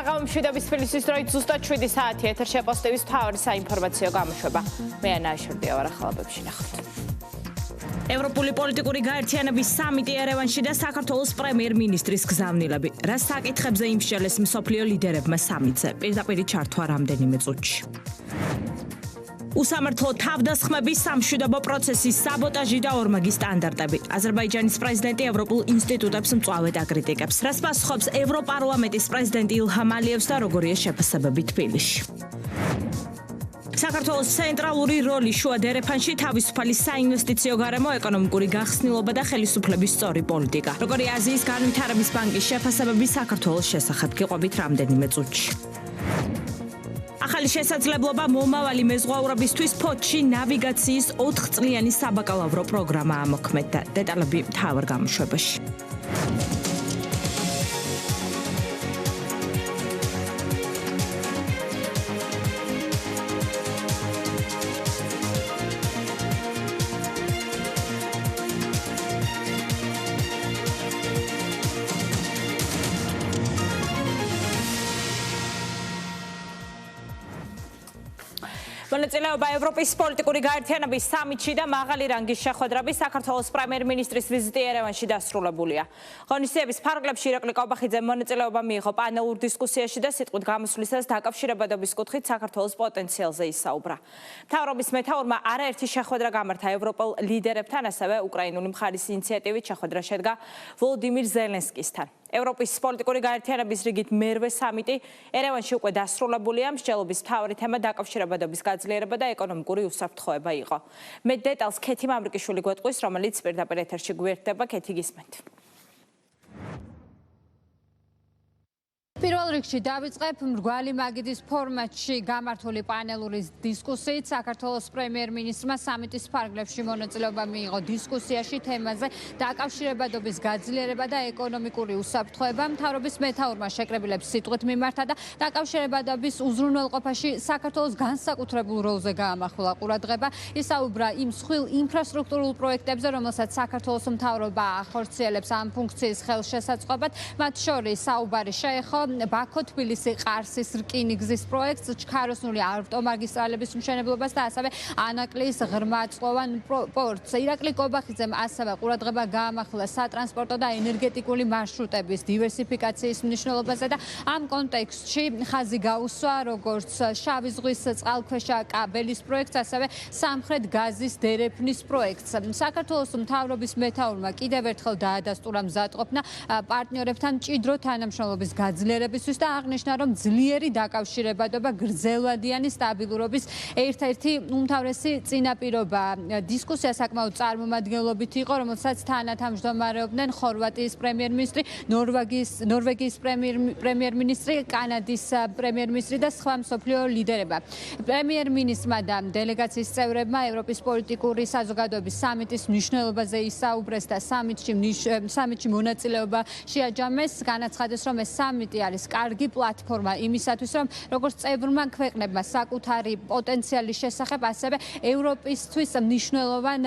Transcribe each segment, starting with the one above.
საღამო მშვიდობის თბილისის დროით ზუსტად 7 საათი ეთერში აპოსტების მთავარი საინფორმაციო გამოშვება. მე ანა აშურდია ვარ ახალბებში ნახავთ. ევროპული პოლიტიკური გაერთიანების სამიტი ერევანში და საქართველოს პრემიერ-მინისტრის გზავნილები. რა საკითხებზე იმსჯელეს მსოფლიო ლიდერებმა სამიტზე? პირდაპირ ჩართვა რამდენიმე წუთში. უსამართლო თავდასხმების სამშვიდობო პროცესის საბოტაჟი და ორმაგი სტანდარტები. აზერბაიჯანის პრეზიდენტი ევროპულ ინსტიტუტებს მწვავედ აკრიტიკებს. რას პასუხობს ევროპარლამენტის პრეზიდენტი ილჰამ ალიევს და როგორია შეფასებები თბილისში. საქართველოს ცენტრალური როლი შუა დერეფანში თავისუფალი საინვესტიციო გარემო, ეკონომიკური გახსნილობა და ხელისუფლების სწორი პოლიტიკა. როგორი აზიის განვითარების ბანკის შეფასებები საქართველოს შესახებ გიყვებით რამდენიმე წუთში. ახალი შესაძლებლობა მომავალი მეზღვაურებისთვის ფოთში ნავიგაციის 4-წლიანი საბაკალავრო პროგრამა ამოქმედდა. დეტალები მთავარ გამოშვებაში. მონაწილეობა ევროპის პოლიტიკური გაერთიანების სამიტში და მაღალი რანგის შეხვედრები საქართველოს პრემიერ-მინისტრის ვიზიტი ერევანში დასრულებულია. ღონისძიების ფარგლებში ირაკლი კობახიძემ მონაწილეობა მიიღო პანელურ დისკუსიაში და სიტყვით გამოსვლისას დაკავშირებადობის კუთხით საქართველოს პოტენციალზე ისაუბრა. მთავრობის მეთაურმა არაერთი შეხვედრა გამართა ევროპულ ლიდერებთან, ასევე უკრაინული მხარის ინიციატივით შეხვედრა შედგა ვოლოდიმირ ზელენსკისთან. ევროპის პოლიტიკური გაერთიანების რიგით მერვე სამიტი ერევანში უკვე დასრულებულია. მსჯელობის მთავარი თემა დაკავშირებადობის გაძლიერება და ეკონომიკური უსაფრთხოება იყო. მე დეტალს ქეთი მამრიკიშვილი გვეტყვის, რომელიც პირდაპირ ეთერში გვერდება. ქეთი, გისმენთ. პირველ რიგში დავიწყებ მრგვალი მაგიდის ფორმატში გამართული პანელური დისკუსიით. საქართველოს პრემიერ-მინისტრმა სამიტის ფარგლებში მონაწილეობა მიიღო დისკუსიაში თემაზე დაკავშირებადობის გაძლიერება და ეკონომიკური უსაფრთხოება. მთავრობის მეთაურმა შეკრებილებს სიტყვით მიმართა და დაკავშირებადობის უზრუნველყოფაში საქართველოს განსაკუთრებულ როლზე გაამახვილა ყურადღება. ისაუბრა იმ მსხვილ ინფრასტრუქტურულ პროექტებზე, რომელსაც საქართველოს მთავრობა ახორციელებს ამ ფუნქციის ხელშესაწყობად. მათ შორის საუბარი შეეხო ბაქო-თბილისი-ყარსის რკინიგზის პროექტს, ჩქაროსნული ავტომაგისტრალების მშენებლობას და ასევე ანაკლის ღრმაწყლოვან პორტს. ირაკლი კობახიძემ ასევე ყურადღება გაამახვილა სატრანსპორტო და ენერგეტიკული მარშრუტების დივერსიფიკაციის მნიშვნელობაზე და ამ კონტექსტში ხაზი გაუსვა როგორც შავი ზღვის წყალქვეშა კაბელის პროექტს, ასევე სამხრეთ გაზის დერეფნის პროექტს. საქართველოს მთავრობის მეთაურმა კიდევ ერთხელ დაადასტურა მზადყოფნა პარტნიორებთან მჭიდრო თანამშრომლობის გაძლიერებისთვის და აღნიშნა, რომ ძლიერი დაკავშირებადობა გრძელვადიანი სტაბილურობის ერთ-ერთი უმთავრესი წინაპირობა. დისკუსია საკმაოდ წარმომადგენლობით იყო, რომელსაც თანათავმჯდომარეობდნენ ხორვატიის პრემიერ-მინისტრი, ნორვეგიის პრემიერ-მინისტრი, კანადის პრემიერ-მინისტრი და სხვა მსოფლიო ლიდერება. პრემიერ-მინისტრმა და დელეგაციის წევრებმა ევროპის პოლიტიკური საზოგადოების სამიტის მნიშვნელობაზე ისაუბრეს და სამიტში მონაწილეობა შეაჯამეს. განაცხადეს, რომ ეს სამიტი არის კარგი პლატფორმა იმისათვის, რომ როგორც წევრმა ქვეყნებმა საკუთარი პოტენციალის შესახებ, ასევე ევროპისთვის მნიშვნელოვან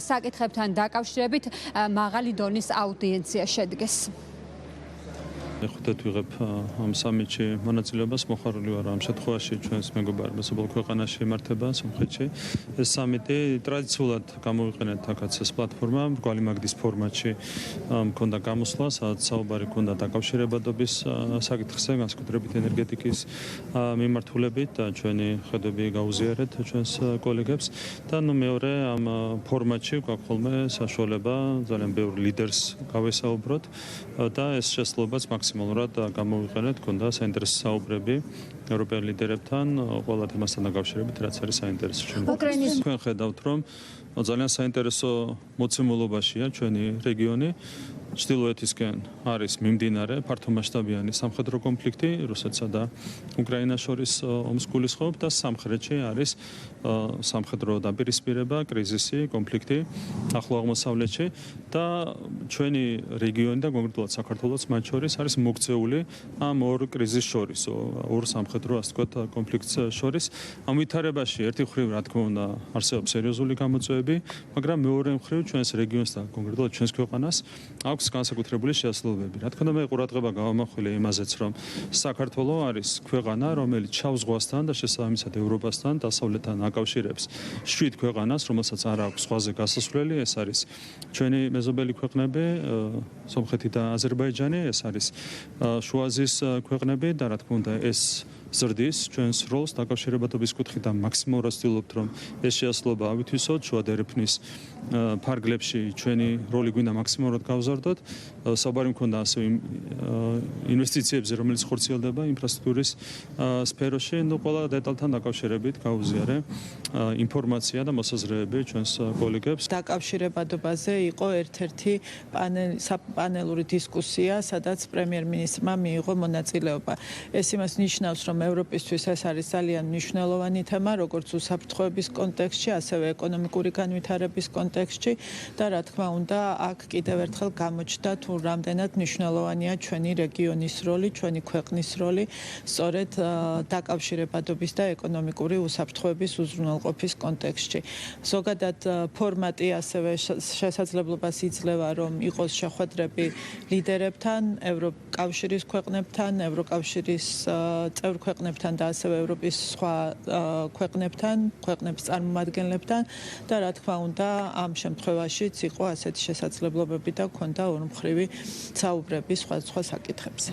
საკითხებთან დაკავშირებით მაღალი დონის აუდიენცია შედგეს. ეხუთად ვიღებ ამ სამიტში მონაწილეობას, მოხარული ვარ ამ შემთხვევაში ჩვენს მეგობარ მსოფლიო ქვეყანაში იმართება სომხეთში. ეს სამიტი ტრადიციულად გამოვიყენეთ აქაც ეს პლატფორმა მრგვალი მაგიდის ფორმატში მქონდა გამოსვლა, სადაც საუბარი ქონდა დაკავშირებადობის საკითხზე, განსაკუთრებით ენერგეტიკის მიმართულებით და ჩვენი ხედვები გაუზიარეთ ჩვენს კოლეგებს და მეორე ამ ფორმატში გვაქვს ხოლმე საშუალება ძალიან ბევრ ლიდერს გავესაუბროთ და ეს შესაძლებაც მაქსიმალურად გამოვიყენეთ, ქონდა საინტერესო საუბრები ევროპელ ლიდერებთან ყველა თემასთან დაკავშირებით, რაც არის საინტერესო. თქვენ ხედავთ, რომ ძალიან საინტერესო მოცემულობაშია ჩვენი რეგიონი. ჩრდილოეთისკენ არის მიმდინარე ფართომასშტაბიანი სამხედრო კონფლიქტი რუსეთსა და უკრაინას შორის ომს გულისხმობ და სამხრეთში არის სამხედრო დაპირისპირება, კრიზისი, კონფლიქტი ახლო აღმოსავლეთში და ჩვენი რეგიონი და კონკრეტულად საქართველოს მათ შორის არის მოქცეული ამ ორ კრიზისს შორის, ორ სამხედრო ასე ვთქვათ კონფლიქტს შორის. ამ ვითარებაში ერთი მხრივ რა თქმა უნდა არსებობს სერიოზული გამოწვევები, მაგრამ მეორე მხრივ ჩვენს რეგიონს და კონკრეტულად ჩვენს ქვეყანას აქვს აქვს განსაკუთრებული შესაძლებლობები. Რა თქმა უნდა, მე ყურადღება გავამახვილე იმაზეც, რომ საქართველოს არის ქვეყანა, რომელიც ჩავს ზღვასთან და შესაბამისად ევროპასთან დასავლეთთან აკავშირებს 7 ქვეყანას, რომელსაც არ აქვს ზღვაზე გასასვლელი. ეს არის ჩვენი მეზობელი ქვეყნები, სომხეთი და აზერბაიჯანი, ეს არის შუა აზიის ქვეყნები და რა თქმა უნდა ეს ზრდის ჩვენს როლს დაკავშირებადობის კუთხით და მაქსიმალურად ვცდილობთ, რომ ეს შესაძლებლობა ავითვისოთ, შუა დერეფნის ფარგლებში ჩვენი როლი გვინდა მაქსიმალურად გავზარდოთ. საუბარი მქონდა ასევე ინვესტიციებზე, რომელიც ხორციელდება ინფრასტრუქტურის სფეროში, ყველა დეტალთან დაკავშირებით გავუზიარე ინფორმაცია და მოსაზრებები ჩვენს კოლეგებს. დაკავშირებადობაზე იყო ერთ-ერთი პანელური დისკუსია, სადაც პრემიერ-მინისტრმა მიიღო მონაწილეობა. ეს იმას ნიშნავს, რომ ევროპისთვის ეს არის ძალიან მნიშვნელოვანი თემა, როგორც უსაფრთხოების კონტექსტში, ასევე ეკონომიკური განვითარების კონტექსტში და რა თქმა უნდა, აქ კიდევ ერთხელ გამოჩნდა თუ რამდენად მნიშვნელოვანია ჩვენი რეგიონის როლი, ჩვენი ქვეყნის როლი, სწორედ დაკავშირებადობის და ეკონომიკური უსაფრთხოების უზრუნველყოფის კონტექსტში. ზოგადად ფორმატი ასევე შესაძლებლობას იძლევა, რომ იყოს შეხვედრები ლიდერებთან, ევროკავშირის ქვეყნებთან, ევროკავშირის წევრ ქვეყნებთან და ასევე ევროპის სხვა ქვეყნების წარმომადგენლებთან და რა თქმა უნდა, ამ შემთხვევაშიც იყო ასეთი შესაძლებლობები და ჰქონდა ორმხრივი საუბრები სხვადასხვა საკითხებზე.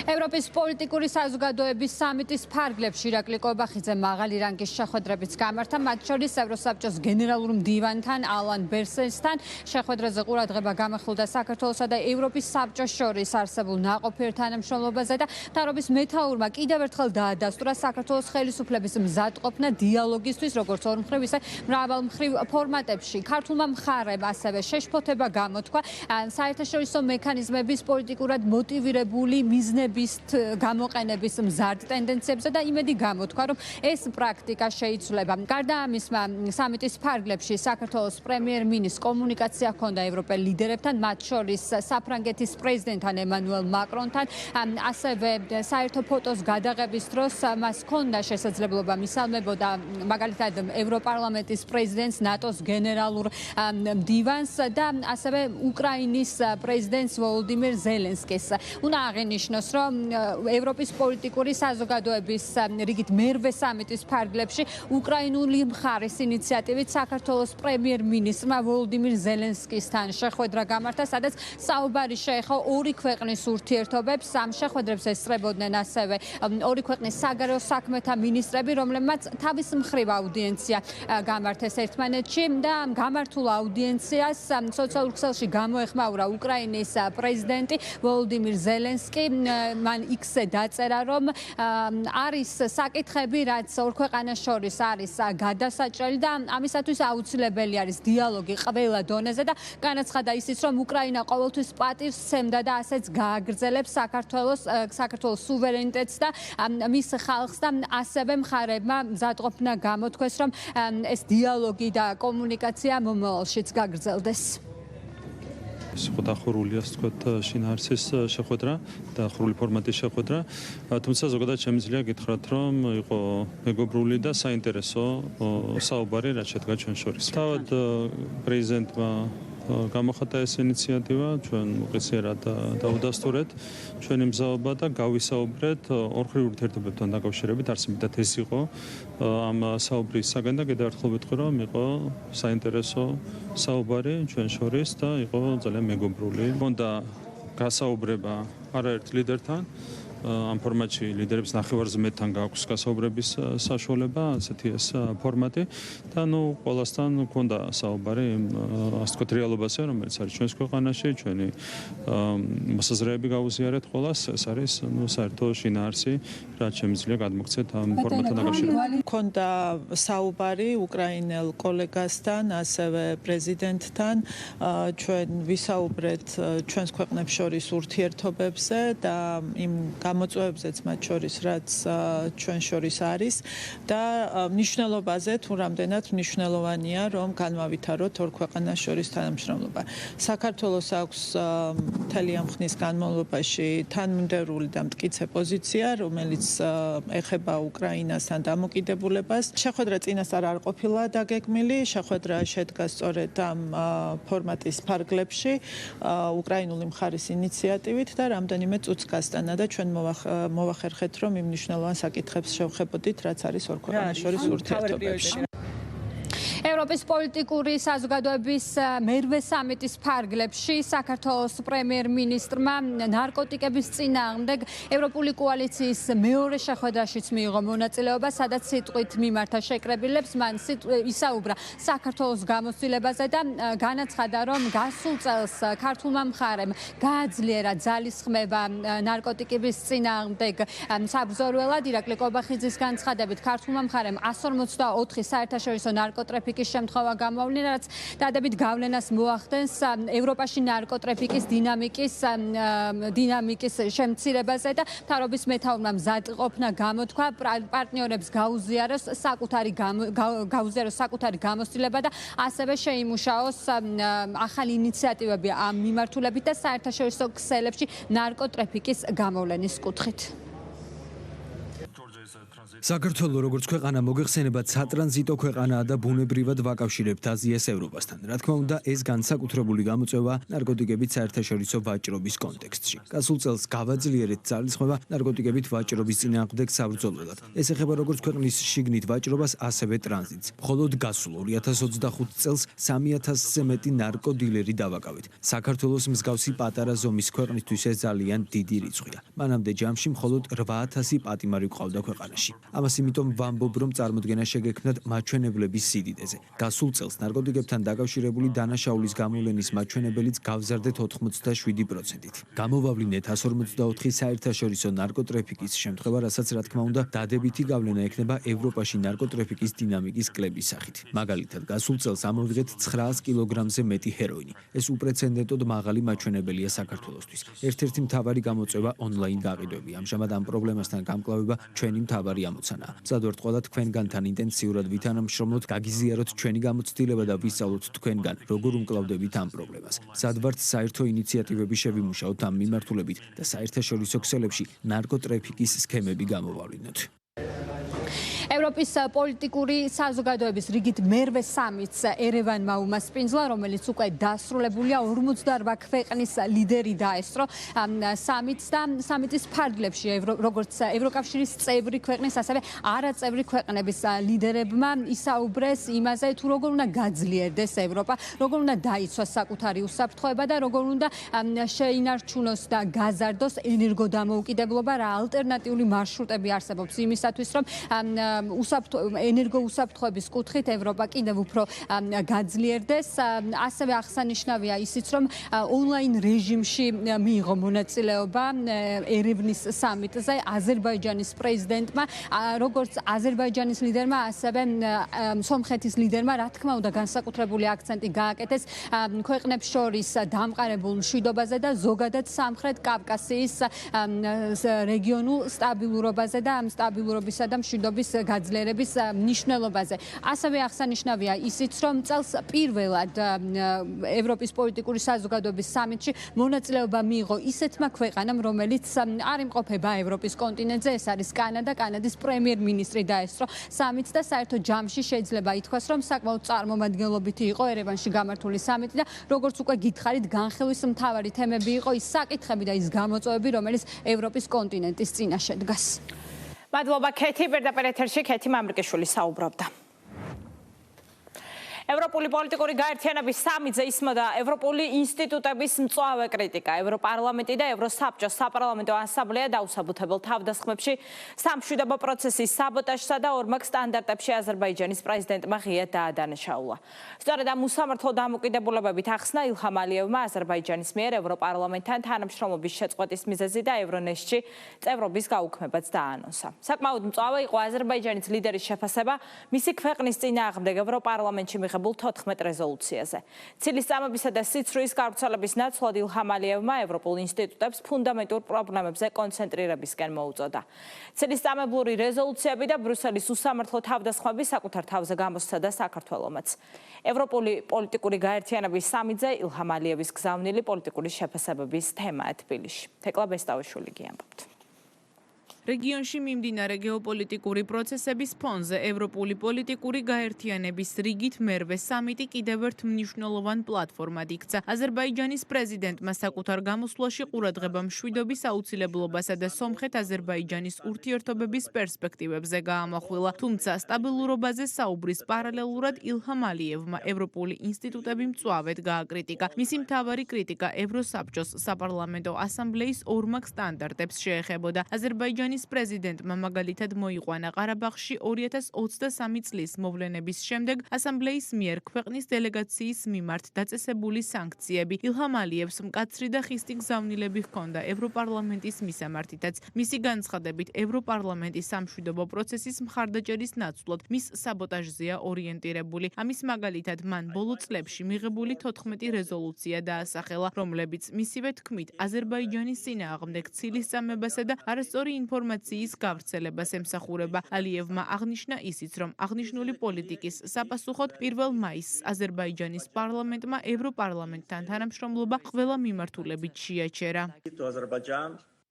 ევროპის პოლიტიკური საზოგადოების სამიტის ფარგლებში ირაკლი კობახიძე მაღალი რანგის შეხვედრებიც გამართა, მათ შორის ევროსაბჭოს გენერალურ მდივანთან ალან ბერსენსთან. შეხვედრაზე ყურადღება გამახვილდა საქართველოსა და ევროპის საბჭოს შორის არსებულ ნაყოფიერ თანამშრომლობაზე და მთავრობის მეთაურმა კიდევ ერთხელ დაადასტურა საქართველოს ხელისუფლების მზადყოფნა დიალოგისთვის, როგორც ორმხრივ, ისე მრავალმხრივ ფორმატებში. ქართულმა მხარემ ასევე შეშფოთება გამოთქვა საერთაშორისო მექანიზმების პოლიტიკურად მოტივირებული მიზნების გამოყენების მზარდ ტენდენციებზე და იმედი გამოთქვა, რომ ეს პრაქტიკა შეიცვლება. გარდა ამისა, სამიტის ფარგლებში საქართველოს პრემიერ-მინისტრს კომუნიკაცია ჰქონდა ევროპელ ლიდერებთან, მათ შორის საფრანგეთის პრეზიდენტთან ემანუელ მაკრონთან, ასევე საერთო ფოტოს გადაღების დროს მას ჰქონდა შესაძლებლობა მისალმებოდა მაგალითად ევროპარლამენტის პრეზიდენტს, ნატოს გენერალურ მდივანს და ასევე უკრაინის პრეზიდენტს ვოლოდიმირ ზელენსკის. უნდა აღინიშნოს, რომ ევროპის პოლიტიკური საზოგადოების რიგით მერვე სამიტის ფარგლებში უკრაინული მხარის ინიციატივით საქართველოს პრემიერ-მინისტრმა ვოლოდიმირ ზელენსკისთან შეხვედრა გამართა, სადაც საუბარი შეეხო ორი ქვეყნის ურთიერთობებს. ამ შეხვედრებს ესწრებოდნენ ასევე ორი ქვეყნის საგარეო საქმეთა მინისტრები, რომლებმაც თავის მხრივ აუდიენცია გამართეს ერთმანეთში და გამართულ აუდიენციას სოციალურ ქსელში გამოეხმაურა უკრაინის პრეზიდენტი ვოლოდიმირ ზელენსკი. მან X-ზე დაწერა, რომ არის საკითხები, რაც ორ ქვეყანას შორის არის გადასაჭრელი და ამისათვის აუცილებელი არის დიალოგი ყველა დონეზე და განაცხადა ისიც, რომ უკრაინა ყოველთვის პატივს სცემდა და ასეც გააგრძელებს საქართველოს სუვერენიტეტს და მის ხალხს და ასევე მხარებმა მზადყოფნა გამოთქვეს, რომ ეს დიალოგი და კომუნიკაცია მომავალშიც გაგრძელდეს. დახურული ასე ვთქვათ შინაარსის შეხვედრა, დახურული ფორმატის შეხვედრა, თუმცა ზოგადად შემიძლია გითხრათ, რომ იყო მეგობრული და საინტერესო საუბარი, რაც შედგა ჩვენ შორის. თავად პრეზიდენტმა გამოხატა ეს ინიციატივა, ჩვენ უყისერად დაუდასტურეთ ჩვენი მზაობა და გავისაუბრეთ ორმხრივ ურთიერთობებთან დაკავშირებით, არსებითად ეს იყო ამ საუბრის საგანი და კიდევ ერთხელ ვიტყვი, რომ იყო საინტერესო საუბარი ჩვენ შორის და იყო ძალიან მეგობრული. მქონდა გასაუბრება არაერთ ლიდერთან, ამ ფორმატში ლიდერებს ნახევარზმეთთან გააქვს გასაუბრების საშუალება, ასეთი ეს ფორმატი და ყველასთან მქონდა საუბარი ასე ვთქვათ რეალობაზე, რომელიც არის ჩვენს ქვეყანაში, ჩვენი მოსაზრებები გავუზიარეთ ყველას, ეს არის საერთო შინაარსი, რაც შემიძლია გადმოგცეთ ამ ფორმატთან დაკავშირებით. მქონდა საუბარი უკრაინელ კოლეგასთან, ასევე პრეზიდენტთან, ჩვენ ვისაუბრეთ ჩვენს ქვეყნებს შორის ურთიერთობებზე და იმ გამოწვევებზეც მათ შორის რაც ჩვენ შორის არის და მნიშვნელობაზე თუ რამდენად მნიშვნელოვანია რომ განმავითაროთ ორ ქვეყანას შორის თანამშრომლობა. საქართველოს აქვს მთელი ამ ხნის განმავლობაში თანმიმდევრული და მტკიცე პოზიცია, რომელიც ეხება უკრაინასთან დამოკიდებულებას. შეხვედრა წინასწარ არ ყოფილა დაგეგმილი, შეხვედრა შედგა სწორედ ამ ფორმატის ფარგლებში უკრაინული მხარის ინიციატივით და რამდენიმე წუთს გასტანა და ჩვენ მოვახერხეთ რომ იმ მნიშვნელოვან საკითხებს შევხებოდით, რაც არის ორ ქვეყანას შორის ურთიერთობებში. ევროპის პოლიტიკური საზოგადოების მერვე სამიტის ფარგლებში საქართველოს პრემიერ-მინისტრმა ნარკოტიკების წინააღმდეგ ევროპული კოალიციის მეორე შეხვედრაშიც მიიღო მონაწილეობა, სადაც სიტყვით მიმართა შეკრებილებს, მან ისაუბრა საქართველოს გამოცდილებაზე და განაცხადა, რომ გასულ წელს ქართულმა მხარემ გააძლიერა ძალისხმევა ნარკოტიკების წინააღმდეგ საბრძოლველად. ირაკლი კობახიძის განცხადებით, ქართულმა მხარემ 154 საერთაშორისო ნარკოტრაფიკის შემთხვევა გამოავლინა, რაც დადებით გავლენას მოახდენს ევროპაში ნარკოტრაფიკის დინამიკის შემცირებაზე და მთავრობის მეთაურმა მზადყოფნა გამოთქვა პარტნიორებს გაუზიაროს საკუთარი გამოცდილება და ასევე შეიმუშაოს ახალი ინიციატივები ამ მიმართულებით და საერთაშორისო ქსელებში ნარკოტრაფიკის გამოვლენის კუთხით. საქართველოს როგორც ქვეყანა მოგეხსენებათ სატრანზიტო ქვეყანაა და ბუნებრივად ვაკავშირებთ აზიას ევროპასთან. რა თქმა უნდა, ეს განსაკუთრებული გამოწვევა ნარკოტიკებით საერთაშორისო ვაჭრობის კონტექსტში. გასულ წელს გავაძლიერეთ ძალისხმევა ნარკოტიკებით ვაჭრობის წინააღმდეგ საბრძოლველად. ეს ეხება როგორც ქვეყნის შიგნით ვაჭრობას, ასევე ტრანზიტს. მხოლოდ გასულ 2025 წელს 3000-ზე მეტი ნარკოდილერი დავაკავეთ. საქართველოს მსგავსი პატარა ზომის ქვეყნისთვის ეს ძალიან დიდი რიცხვია. მანამდე ჯამში მხოლოდ 8000 პატიმარი გვყავდა ქვეყანაში. ამას იმიტომ ვამბობ, რომ წარმოდგენა შეგექმნათ მაჩვენებლების სიდიდეზე. გასულ წელს ნარკოტიკებთან დაკავშირებული დანაშაულის გამოვლენის მაჩვენებელიც გავზარდეთ 87%-ით. გამოვავლინეთ 154 საერთაშორისო ნარკოტრაფიკის შემთხვევა, რასაც რა თქმა უნდა დადებითი გავლენა ექნება ევროპაში ნარკოტრაფიკის დინამიკის კლების სახით. მაგალითად, გასულ წელს ამოვიღეთ 900 კილოგრამზე მეტი ჰეროინი. ეს უპრეცედენტოდ მაღალი მაჩვენებელია საქართველოსთვის. ერთ-ერთი მთავარი გამოწვევა ონლაინ გაყიდვები. ამჟამად ამ პრობლემასთან გამკლავება ჩვენი მთავარი ამოცანაა. მზადვართ ყველა თქვენგანთან ინტენსიურად ვითანამშრომლოთ, გაგიზიაროთ ჩვენი გამოცდილება და ვისწავლოთ თქვენგან, როგორ უმკლავდებით ამ პრობლემას. მზადვართ საერთო ინიციატივები შევიმუშაოთ ამ მიმართულებით და საერთაშორისო ქსელებში ნარკოტრაფიკის სქემები გამოვავლინოთ. ევროპის პოლიტიკური საზოგადოების რიგით მერვე სამიტს ერევანმა უმასპინძლა, რომელიც უკვე დასრულებულია 48 ქვეყნის ლიდერი დაესწრო სამიტს და სამიტის ფარგლებში როგორც ევროკავშირის წევრი ქვეყნის, ასევე არაწევრი ქვეყნების ლიდერებმა ისაუბრეს იმაზე, თუ როგორ უნდა გაძლიერდეს ევროპა, როგორ უნდა დაიცვას საკუთარი უსაფრთხოება და როგორ უნდა შეინარჩუნოს და გაზარდოს ენერგოდამოუკიდებლობა, რა ალტერნატიული მარშრუტები არსებობს იმისათვის, რომ ენერგოუსაფრთხოების კუთხით ევროპა კიდევ უფრო გაძლიერდეს. ასევე აღსანიშნავია ისიც, რომ ონლაინ რეჟიმში მიიღო მონაწილეობა ერევნის სამიტზე აზერბაიჯანის პრეზიდენტმა, როგორც აზერბაიჯანის ლიდერმა, ასევე სომხეთის ლიდერმა, რა თქმა უნდა, განსაკუთრებული აქცენტი გააკეთეს ქვეყნებს შორის დამყარებულ მშვიდობაზე და ზოგადად სამხრეთ კავკასიის რეგიონულ სტაბილურობაზე და ამ სტაბილურობისა და მშვიდობის გაძლიერების მნიშვნელობაზე. ასევე აღსანიშნავია ისიც, რომ წელს პირველად ევროპის პოლიტიკური საზოგადოების სამიტში მონაწილეობა მიიღო ისეთმა ქვეყანამ, რომელიც არ იმყოფება ევროპის კონტინენტზე, ეს არის კანადა. კანადის პრემიერ-მინისტრი დაესწრო სამიტს და საერთო ჯამში შეიძლება ითქვას, რომ საკმაოდ წარმომადგენლობითი იყო ერევანში გამართული სამიტი და როგორც უკვე გითხარით, განხილვის მთავარი თემები იყო ის საკითხები და ის გამოწვევები, რომელიც ევროპის კონტინენტის წინაშე დგას. მადლობა ქეთი, პირდაპირ ეთერში ქეთი მამრიკიშვილი საუბრობდა. ევროპული პოლიტიკური გაერთიანების სამიტზე ისმოდა ევროპული ინსტიტუტების მწვავე კრიტიკა. ევროპარლამენტი და ევროსაბჭოს საპარლამენტო ასამბლეა დაუსაბუთებელ თავდასხმებში, სამშვიდობო პროცესის საბოტაჟსა და ორმაგ სტანდარტებში აზერბაიჯანის პრეზიდენტმა ღიად დაადანაშაულა. სწორედ ამ უსამართლო დამოკიდებულებებით ახსნა ილჰამ ალიევმა აზერბაიჯანის მიერ ევროპარლამენტთან თანამშრომლობის შეწყვეტის მიზეზი და ევრონესტში წევრობის გაუქმებაც დაანონსა. საკმაოდ მწვავე იყო აზერბაიჯანის ლიდერის შეფასება მისი ქვეყნის წინააღმდეგ ევროპარლამენტში მიღებულ 14 რეზოლუციაზე. ცილის წამებისა და სიცრუის გავრცელების ნაცვლად ილჰამ ალიევმა ევროპულ ინსტიტუტებს ფუნდამენტურ პრობლემებზე კონცენტრირებისკენ მოუწოდა. ცილის წამებლური რეზოლუციები და ბრიუსელის უსამართლო თავდასხმები საკუთარ თავზე გამოსცადა საქართველომაც. ევროპული პოლიტიკური გაერთიანების სამიტზე ილჰამ ალიევის გზავნილი პოლიტიკური შეფასებების თემაა თბილისში. თეკლა ბესტავიშვილი გიამბობთ. რეგიონში მიმდინარე გეოპოლიტიკური პროცესების ფონზე ევროპული პოლიტიკური გაერთიანების რიგით მერვე სამიტი კიდევ ერთ მნიშვნელოვან პლატფორმად იქცა. აზერბაიჯანის პრეზიდენტმა საკუთარ გამოსვლაში ყურადღება მშვიდობის აუცილებლობასა და სომხეთ-აზერბაიჯანის ურთიერთობების პერსპექტივებზე გაამახვილა. თუმცა სტაბილურობაზე საუბრის პარალელურად ილჰამ ალიევმა ევროპული ინსტიტუტები მწვავედ გააკრიტიკა. მისი მთავარი კრიტიკა ევროსაბჭოს საპარლამენტო ასამბლეის ორმაგ სტანდარტებს შეეხებოდა. აზერბაიჯანის პრეზიდენტმა მაგალითად მოიყვანა ყარაბაღში 2023 წლის მოვლენების შემდეგ ასამბლეის მიერ ქვეყნის დელეგაციის მიმართ დაწესებული სანქციები. ილჰამ ალიევს მკაცრი და ხისტი გზავნილები ჰქონდა ევროპარლამენტის მისამართითაც. მისი განცხადებით, ევროპარლამენტის სამშვიდობო პროცესის მხარდაჭერის ნაცვლად მის საბოტაჟზეა ორიენტირებული. ამის მაგალითად, მან ბოლო წლებში მიღებული 14 რეზოლუცია დაასახელა, რომლებიც მისივე თქმით აზერბაიჯანის წინააღმდეგ ცილის წამებასა და არასწორი ინფორმაციის გავრცელებას ემსახურება. ალიევმა აღნიშნა ისიც, რომ აღნიშნული პოლიტიკის საპასუხოდ 1 მაისს აზერბაიჯანის პარლამენტმა ევროპარლამენტთან თანამშრომლობა ყველა მიმართულებით შეაჩერა.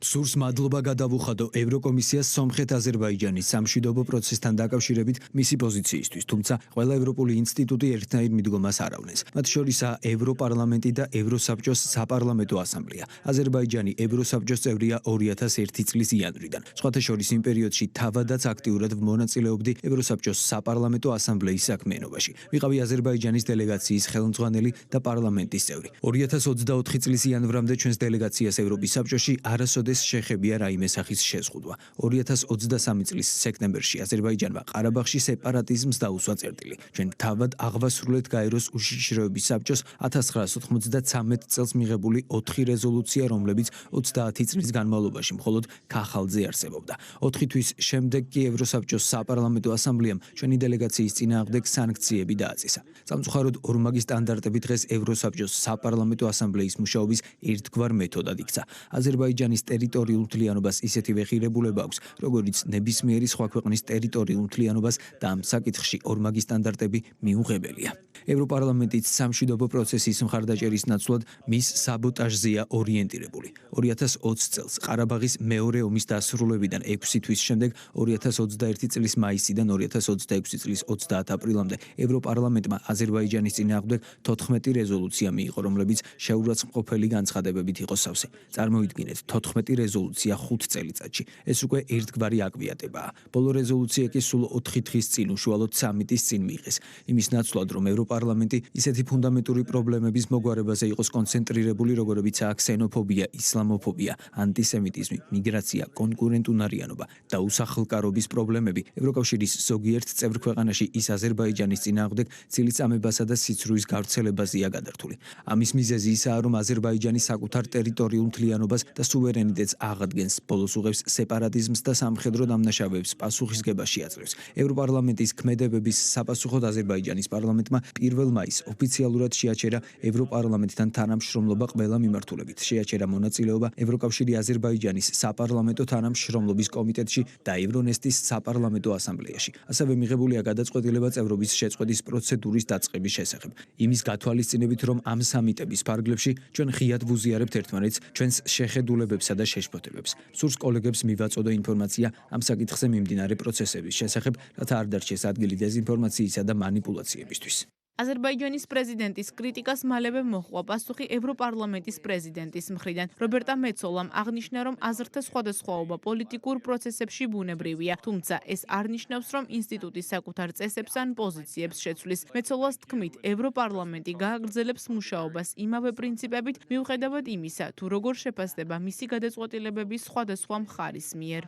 სურს მადლობა გადავუხადო ევროკომისიას სომხეთ-აზერბაიჯანის სამშვიდობო პროცესთან დაკავშირებით მისი პოზიციისთვის, თუმცა ყველა ევროპული ინსტიტუტი ერთნაირ მიდგომას არ ავნეს. მათ შორისაა ევროპარლამენტი და ევროსაბჭოს საპარლამენტო ასამბლეა. აზერბაიჯანი ევროსაბჭოს წევრია 2001 წლის იანვრიდან. სხვათა შორის იმ პერიოდში თავადაც აქტიურად მონაწილეობდი ევროსაბჭოს საპარლამენტო ასამბლეის საქმიანობაში. ვიყავი აზერბაიჯანის დელეგაციის ხელმძღვანელი და პარლამენტის წევრი. 2024 წლის იანვრამდე ჩვენს დელეგაციას ევროპის საბჭოში არასოდეს შეხებია რაიმე სახის შეზღუდვა. 2023 წლის სექტემბერში აზერბაიჯანმა ყარაბაღში სეპარატიზმს დაუსვა წერტილი. ჩვენ თავად აღვასრულეთ გაეროს უშიშროების საბჭოს 1993 წელს მიღებული 4 რეზოლუცია, რომლებიც 30 წლის განმავლობაში მხოლოდ ქახალზე არსებობდა. 4 თვის შემდეგ კი ევროსაბჭოს საპარლამენტო ასამბლეამ ჩვენი დელეგაციის წინააღმდეგ სანქციები დააწესა. სამწუხაროდ ორმაგი სტანდარტები დღეს ევროსაბჭოს საპარლამენტო ასამბლეის მუშაობის ერთგვარ მეთოდად იქცა. აზერბაიჯანის ტერიტორიულ მთლიანობას ისეთივე ღირებულება აქვს, როგორც ნებისმიერი სხვა ქვეყნის ტერიტორიულ მთლიანობას და ამ საკითხში ორმაგი სტანდარტები მიუღებელია. ევროპარლამენტის სამშვიდობო პროცესის მხარდაჭერის ნაცვლად მის საბოტაჟზეა ორიენტირებული. 2020 წელს ყარაბაღის მეორე ომის დასრულებიდან 6 თვის შემდეგ 2021 წლის მაისიდან 2026 წლის 30 აპრილამდე ევროპარლამენტმა აზერბაიჯანის წინააღმდეგ 14 რეზოლუცია მიიღო, რომლებიც შეურაცხმყოფელი განცხადებებით იყო სავსე. წარმოიდგინეთ 14 რეზოლუცია 5 წელიწადში. ეს უკვე ერთგვარი აკვიატებაა. ბოლო რეზოლუცია კი სულ 4 დღის წინ უშუალოდ სამიტის წინ მიიღეს. იმის ნაცვლად, რომ ევროპარლამენტი ისეთი ფუნდამენტური პრობლემების მოგვარებაზე იყოს კონცენტრირებული, როგორებიცაა ქსენოფობია, ისლამოფობია, ანტისემიტიზმი, მიგრაცია, კონკურენტუნარიანობა და უსახლკარობის პრობლემები, ევროკავშირის ზოგიერთ წევრ ქვეყანაში ის აზერბაიჯანის წინააღმდეგ ცილის წამებასა და სიცრუის გავრცელებაზეა გადართული. ამის მიზეზი ისაა, რომ აზერბაიჯანი საკუთარ ტერიტორიულ მთლიანობას და სუვერენიტეტს აღადგენს, ბოლოს უღებს სეპარატიზმს და სამხედრო დამნაშავეებს პასუხისგებაში აძლევს. ევროპარლამენტის ქმედებების საპასუხოდ აზერბაიჯანის პარლამენტმა 1 მაისს ოფიციალურად შეაჩერა ევროპარლამენტთან თანამშრომლობა ყველა მიმართულებით. შეაჩერა მონაწილეობა ევროკავშირი აზერბაიჯანის საპარლამენტო თანამშრომლობის კომიტეტში და ევრონესტის საპარლამენტო ასამბლეაში. ასევე მიღებულია გადაწყვეტილება წევრობის შეწყვეტის პროცედურის დაწყების შესახებ. იმის გათვალისწინებით, რომ ამ სამიტების ფარგლებში ჩვენ ღიად ვუზიარებთ ერთმანეთს, ჩვენს შეხედულებებსა და შეშფოთებებს. სურს კოლეგებს მივაწოდო ინფორმაცია ამ საკითხზე მიმდინარე პროცესების შესახებ, რათა არ დარჩეს ადგილი დეზინფორმაციისა და манипуляციებისთვის. აზერბაიჯანის პრეზიდენტის კრიტიკას მალევე მოჰყვა პასუხი ევროპარლამენტის პრეზიდენტის მხრიდან. რობერტა მეცოლამ აღნიშნა, რომ აზრთა სხვადასხვაობა პოლიტიკურ პროცესებში ბუნებრივია, თუმცა ეს არ ნიშნავს, რომ ინსტიტუტი საკუთარ წესებს ან პოზიციებს შეცვლის. მეცოლას თქმით, ევროპარლამენტი გააგრძელებს მუშაობას იმავე პრინციპებით, მიუხედავად იმისა, თუ როგორ შეფასდება მისი გადაწყვეტილებების სხვადასხვა მხარის მიერ.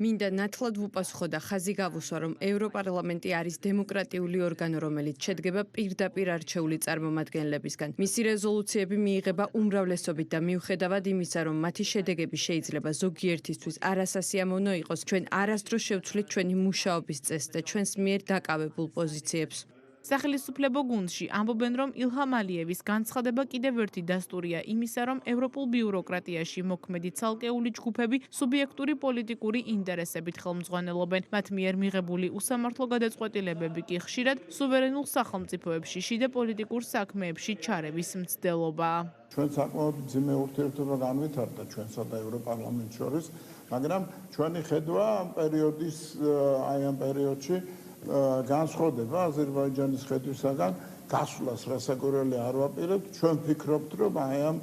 მინდა ნათლად ვუპასუხო და ხაზი გავუსვა, რომ ევროპარლამენტი არის დემოკრატიული ორგანო, რომელიც შედგება პირდაპირ არჩეული წარმომადგენლებისგან. მისი რეზოლუციები მიიღება უმრავლესობით და მიუხედავად იმისა, რომ მათი შედეგები შეიძლება ზოგიერთისთვის არასასიამოვნო იყოს, ჩვენ არასდროს შევცვლით ჩვენი მუშაობის წესს და ჩვენს მიერ დაკავებულ პოზიციებს. სახელისუფლებო გუნდში ამბობენ, რომ ილჰამ ალიევის განცხადება კიდევ ერთი დასტურია იმისა, რომ ევროპულ ბიუროკრატიაში მოქმედი ცალკეული ჯგუფები სუბიექტური პოლიტიკური ინტერესებით ხელმძღვანელობენ. მათ მიერ მიღებული უსამართლო გადაწყვეტილებები კი ხშირად სუვერენულ სახელმწიფოებში შიდა პოლიტიკურ საქმეებში ჩარევის მცდელობაა. ჩვენ საკმაოდ მძიმე ურთიერთობა განვითარდა ჩვენსა და ევროპარლამენტს შორის, მაგრამ ჩვენი ხედვა ამ პერიოდში განსხვავდება აზერბაიჯანის ხედვისაგან გასვლას რასაკვირველი არ ვაპირებთ. ჩვენ ფიქრობთ, რომ აი ამ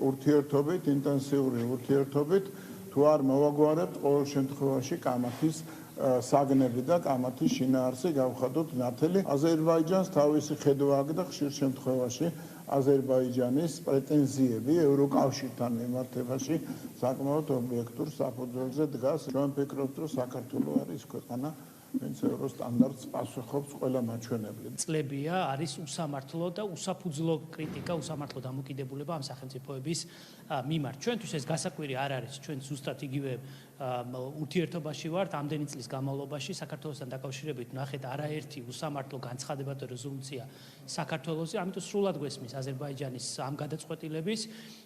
ურთიერთობით, ინტენსიური ურთიერთობით თუ არ მოვაგვარებთ ყოველ შემთხვევაში კამათის საგნები და კამათის შინაარსი გავხადოთ ნათელი. აზერბაიჯანს თავისი ხედვა აქვს და ხშირ შემთხვევაში აზერბაიჯანის პრეტენზიები ევროკავშირთან მიმართებაში საკმაოდ ობიექტურ საფუძველზე დგას. ჩვენ ვფიქრობთ, რომ საქართველო არის ქვეყანა, ვინც ევროსტანდარტს პასუხობს ყველა მაჩვენებლით. წლებია არის უსამართლო და უსაფუძვლო კრიტიკა, უსამართლო დამოკიდებულება ამ სახელმწიფოების მიმართ. ჩვენთვის ეს გასაკვირი არ არის, ჩვენ ზუსტად იგივე ურთიერთობაში ვართ ამდენი წლის განმავლობაში საქართველოსთან დაკავშირებით ნახეთ არაერთი უსამართლო განცხადება და რეზოლუცია საქართველოსზე, ამიტომ სრულად გვესმის აზერბაიჯანის ამ გადაწყვეტილების.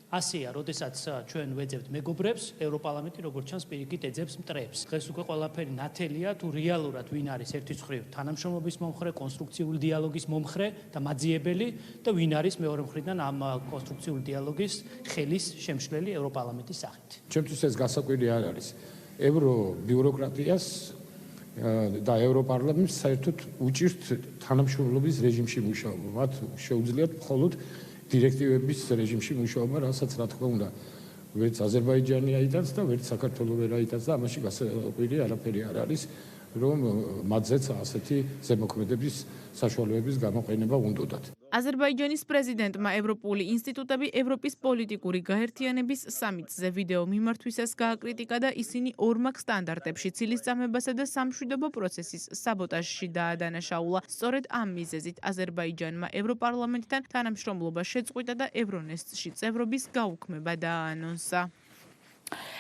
ასეა, როდესაც ჩვენ ვეძებთ მეგობრებს, ევროპარლამენტი როგორც ჩანს პირიქით ეძებს მტრებს. დღეს უკვე ყველაფერი ნათელია, თუ რეალურად ვინ არის ერთის მხრივ თანამშრომლობის მომხრე, კონსტრუქციული დიალოგის მომხრე და მაძიებელი და ვინ არის მეორე მხრიდან ამ კონსტრუქციული დიალოგის ხელის შემშლელი ევროპარლამენტის სახით. ჩემთვის ეს გასაკვირი არ არის. ევრობიუროკრატიას და ევროპარლამენტს საერთოდ უჭირთ თანამშრომლობის რეჟიმში მუშაობა. მათ შეუძლიათ მხოლოდ დირექტივების რეჟიმში მუშაობა, რასაც რა თქმა უნდა ვერც აზერბაიჯანი აიტანს და ვერც საქართველო ვერ აიტანს და ამაში გასაკვირი არაფერი არ არის, რომ მათზეც ასეთი ზემოქმედების საშუალებების გამოყენება უნდათ. აზერბაიჯანის პრეზიდენტმა ევროპული ინსტიტუტები ევროპის პოლიტიკური გაერთიანების სამიტზე ვიდეო მიმართვისას გააკრიტიკა და ისინი ორმაგ სტანდარტებში ცილისწამებასა და სამშვიდობო პროცესის საბოტაჟში დაადანაშაულა. სწორედ ამ მიზეზით აზერბაიჯანმა ევროპარლამენტთან თანამშრომლობა შეწყვიტა და ევრონესტში წევრობის გაუქმება დააანონსა.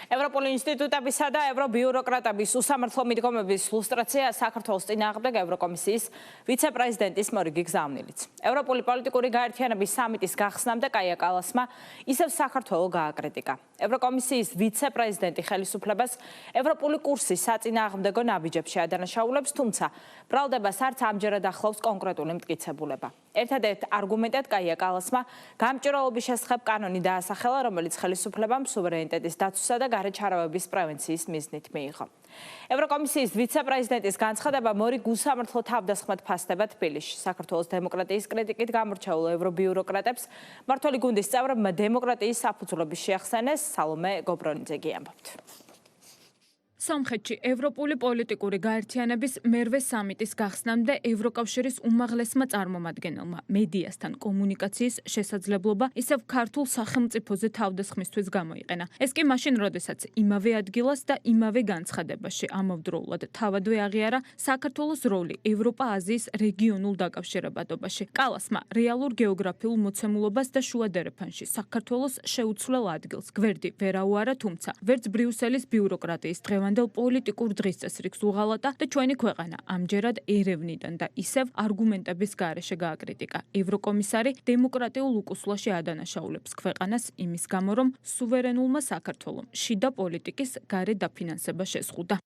ევროპული ინსტიტუტებისა და ევრობიუროკრატების უსამართლო მიდგომების ლუსტრაცია საქართველოს წინააღმდეგ ევროკომისიის ვიცე-პრეზიდენტის მორიგი გზავნილიც. ევროპული პოლიტიკური გაერთიანების სამიტის გახსნამდე კაია კალასმა ისევ საქართველოს გააკრიტიკა. ევროკომისიის ვიცე-პრეზიდენტი ხელისუფლებას ევროპული კურსის საწინააღმდეგო ნაბიჯებს შეადანაშაულებს, თუმცა ბრალდებას არც ამჯერად ახლავს კონკრეტული მტკიცებულება. ერთადერთ არგუმენტად კაია კალასმა გამჭვირვალობის შესახებ კანონი დაასახელა, რომელიც ხელისუფლებამ სუვერენიტეტის დაცვისა და გარეჩარავების პრევენციის მიზნით მიიღო. ევროკომისიის ვიცე-პრეზიდენტის განცხადება მორიგ უსამართლო თავდასხმად ფასდება თბილისში. საქართველოს დემოკრატიის კრიტიკით გამორჩეულ ევრობიუროკრატებს მმართველი გუნდის წევრებმა დემოკრატიის საფუძვლების შეახსენეს. სალომე გობრონიძე ამბობთ. სომხეთში ევროპული პოლიტიკური გაერთიანების მერვე სამიტის გახსნამდე ევროკავშირის უმაღლესმა წარმომადგენელმა მედიასთან კომუნიკაციის შესაძლებლობა ისევ ქართულ სახელმწიფოზე თავდასხმისთვის გამოიყენა. ეს კი მაშინ, როდესაც იმავე ადგილას და იმავე განცხადებაში ამავდროულად თავადვე აღიარა საქართველოს როლი ევროპა-აზიის რეგიონულ დაკავშირებადობაში. კალასმა რეალურ გეოგრაფიულ მოცემულობას და შუა დერეფანში საქართველოს შეუცვლელ ადგილს გვერდი ვერ აუარა, თუმცა ვერც ბრიუსელის ბიუროკრატიის დღევანდელ პოლიტიკურ დღესწესრიგს უღალატა და ჩვენი ქვეყანა ამჯერად ერევნიდან და ისევ არგუმენტების გარეშე გააკრიტიკა. ევროკომისარი დემოკრატიულ უკუსლაში ადანაშაულებს ქვეყანას იმის გამო, რომ სუვერენულმა საქართველომ შიდა პოლიტიკის გარე დაფინანსება შეზღუდა.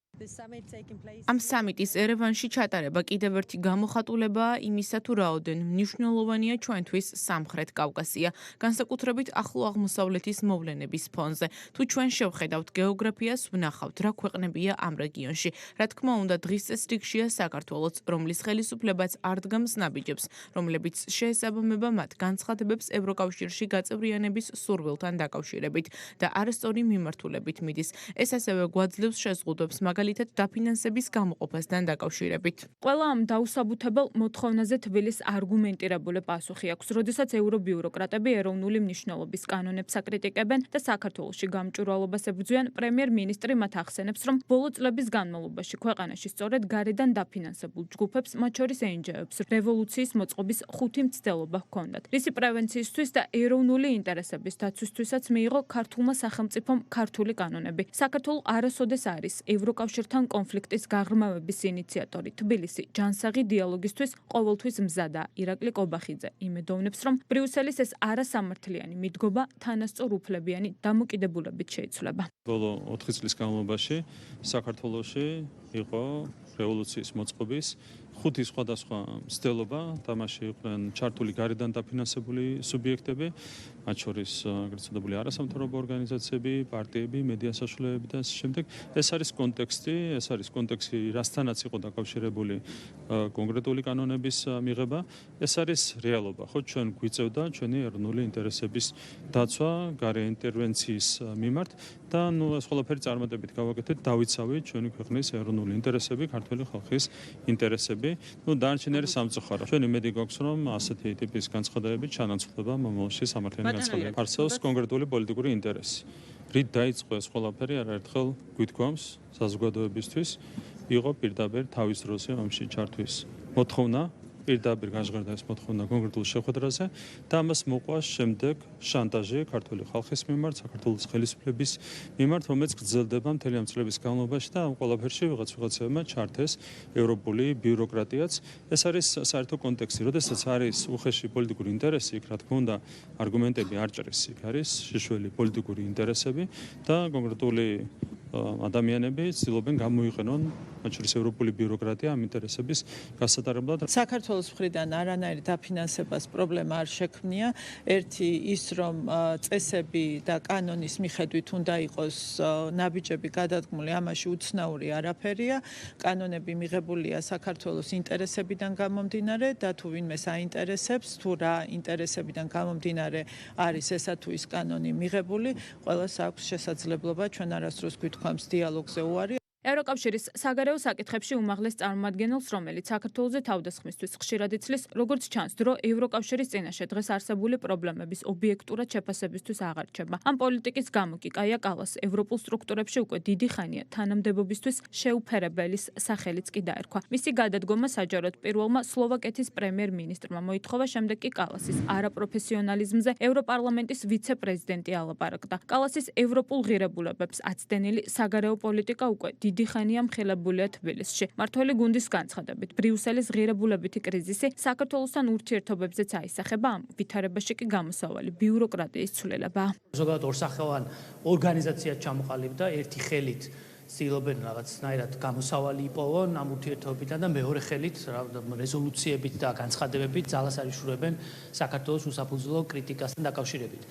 ამ სამიტის ერევანში ჩატარება კიდევ ერთი გამოხატულებაა იმისა, თუ რაოდენ მნიშვნელოვანია ჩვენთვის სამხრეთ კავკასია, განსაკუთრებით ახლო აღმოსავლეთის მოვლენების ფონზე. თუ ჩვენ შევხედავთ გეოგრაფიას, ვნახავთ, რა ქვეყნებია ამ რეგიონში. რა თქმა უნდა, დღის წესრიგშია საქართველოც, რომლის ხელისუფლებაც არ დგამს ნაბიჯებს, რომლებიც შეესაბამება მათ განცხადებებს ევროკავშირში გაწევრიანების სურვილთან დაკავშირებით და არასწორი მიმართულებით მიდის. ეს ასევე გვაძლევს შეზღუდვებს მაგალითად დაფინანსების გამოყოფასთან დაკავშირებით. ყველა ამ დაუსაბუთებელ მოთხოვნაზე თბილის არგუმენტირებული პასუხი აქვს, როდესაც ევრობიუროკრატები ეროვნული მნიშვნელობის კანონებს აკრიტიკებენ და საქართველოში გამჭვირვალობას ებრძვიან, პრემიერ-მინისტრი მათ ახსენებს, რომ ბოლო წლების განმავლობაში ქვეყანაში სწორედ გარედან დაფინანსებულ ჯგუფებს, მათ შორის NGO-ებს, რევოლუციის მოწყობის ხუთი მცდელობა ჰქონდათ. რისი პრევენციისთვის და ეროვნული ინტერესების დაცვისთვისაც მიიღო ქართულმა სახელმწიფომ ქართული კანონები. საქართველო არასოდეს არის ევროკავშირის მოკავშირთან კონფლიქტის გაღრმავების ინიციატორი თბილისი ჯანსაღი დიალოგისთვის ყოველთვის მზადაა. ირაკლი კობახიძე იმედოვნებს, რომ ბრიუსელის ეს არასამართლიანი მიდგომა თანასწორ უფლებიანი დამოკიდებულებით შეიცვლება. ბოლო 4 წლის განმავლობაში საქართველოში იყო რევოლუციის მოწყობის 5 სხვადასხვა მცდელობა, თამაში იყვნენ ჩართული გარედან დაფინანსებული სუბიექტები, მათ შორის ეგრეთ წოდებული არასამთავრობო ორგანიზაციები, პარტიები, მედია საშუალებები და ასე შემდეგ. ეს არის კონტექსტი, რასთანაც იყო დაკავშირებული კონკრეტული კანონების მიღება. ეს არის რეალობა, ხო, ჩვენ გვიწევდა ჩვენი ეროვნული ინტერესების დაცვა გარე ინტერვენციის მიმართ და ეს ყველაფერი წარმატებით გავაკეთეთ, დავიცავით ჩვენი ქვეყნის ეროვნული ინტერესები, ქართული ხალხის ინტერესები. დანარჩენი არის სამწუხარო. ჩვენ იმედი გვაქვს, რომ ასეთი ტიპის განცხადებები ჩანაცვლება მომავალში სამართლიანი განცხადებები. არსებობს კონკრეტული პოლიტიკური ინტერესი. რით დაიწყო ეს ყველაფერი, არაერთხელ გვითქვამს საზოგადოებისთვის, იყო პირდაპირ თავის დროზე ომში ჩართვის მოთხოვნა, პირდაპირ გაჟღერდა ეს მოთხოვნა კონკრეტულ შეხვედრაზე და ამას მოყვა შემდეგ შანტაჟი ქართული ხალხის მიმართ, საქართველოს ხელისუფლების მიმართ, რომელიც გრძელდება მთელი ამ წლების განმავლობაში და ამ ყველაფერში ვიღაცებმა ჩართეს ევროპული ბიუროკრატიაც. ეს არის საერთო კონტექსტი, როდესაც არის უხეში პოლიტიკური ინტერესი, იქ რა თქმა უნდა არგუმენტები არ ჭრეს, იქ არის შიშველი პოლიტიკური ინტერესები და კონკრეტული ადამიანები ცდილობენ გამოიყენონ მათ შორის ევროპული ბიუროკრატია ამ ინტერესების გასატარებლად. საქართველოს მხრიდან არანაირი დაფინანსებას პრობლემა არ შექმნია. ერთი ის, რომ წესები და კანონის მიხედვით უნდა იყოს ნაბიჯები გადადგმული, ამაში უცნაური არაფერია. კანონები მიღებულია საქართველოს ინტერესებიდან გამომდინარე და თუ ვინმე საინტერესებს, თუ რა ინტერესებიდან გამომდინარე არის ესა თუ ის კანონი მიღებული, ყველას აქვს შესაძლებლობა ჩვენ არასდროს გვითქვამს დიალოგზე უარი. ევროკავშირის საგარეო საკითხებში უმაღლეს წარმომადგენელს, რომელიც საქართველოზე თავდასხმისთვის ხშირად იცლის, როგორც ჩანს, დრო ევროკავშირის წინაშე დღეს არსებული პრობლემების ობიექტურად შეფასებისთვის აღარ რჩება. ამ პოლიტიკის გამო კი კაია კალას ევროპულ სტრუქტურებში უკვე დიდი ხანია თანამდებობისთვის შეუფერებელის სახელიც კი დაერქვა. მისი გადადგომა საჯაროდ პირველმა სლოვაკეთის პრემიერ-მინისტრმა მოითხოვა, შემდეგ კი კალასის არაპროფესიონალიზმზე ევროპარლამენტის ვიცე-პრეზიდენტი ალაპარაკდა. კალასის ევროპულ ღირებულებებს აცდენილი საგარეო პოლიტიკა უკვე დიდი ხანია მხილებულია თბილისში. მართველი გუნდის განცხადებით, ბრიუსელის ღირებულებითი კრიზისი საქართველოსთან ურთიერთობებზეც აისახება, ამ ვითარებაში კი გამოსავალი ბიუროკრატიის ცვლილება. ზოგადად ორსახელოვან ორგანიზაციად ჩამოყალიბდა ერთი ხელით ცდილობენ რაღაცნაირად გამოსავალი იპოვონ ამ ურთიერთობებიდან და მეორე ხელით რეზოლუციებით და განცხადებებით ძალას არიშურებენ საქართველოს უსაფუძვლო კრიტიკასთან დაკავშირებით.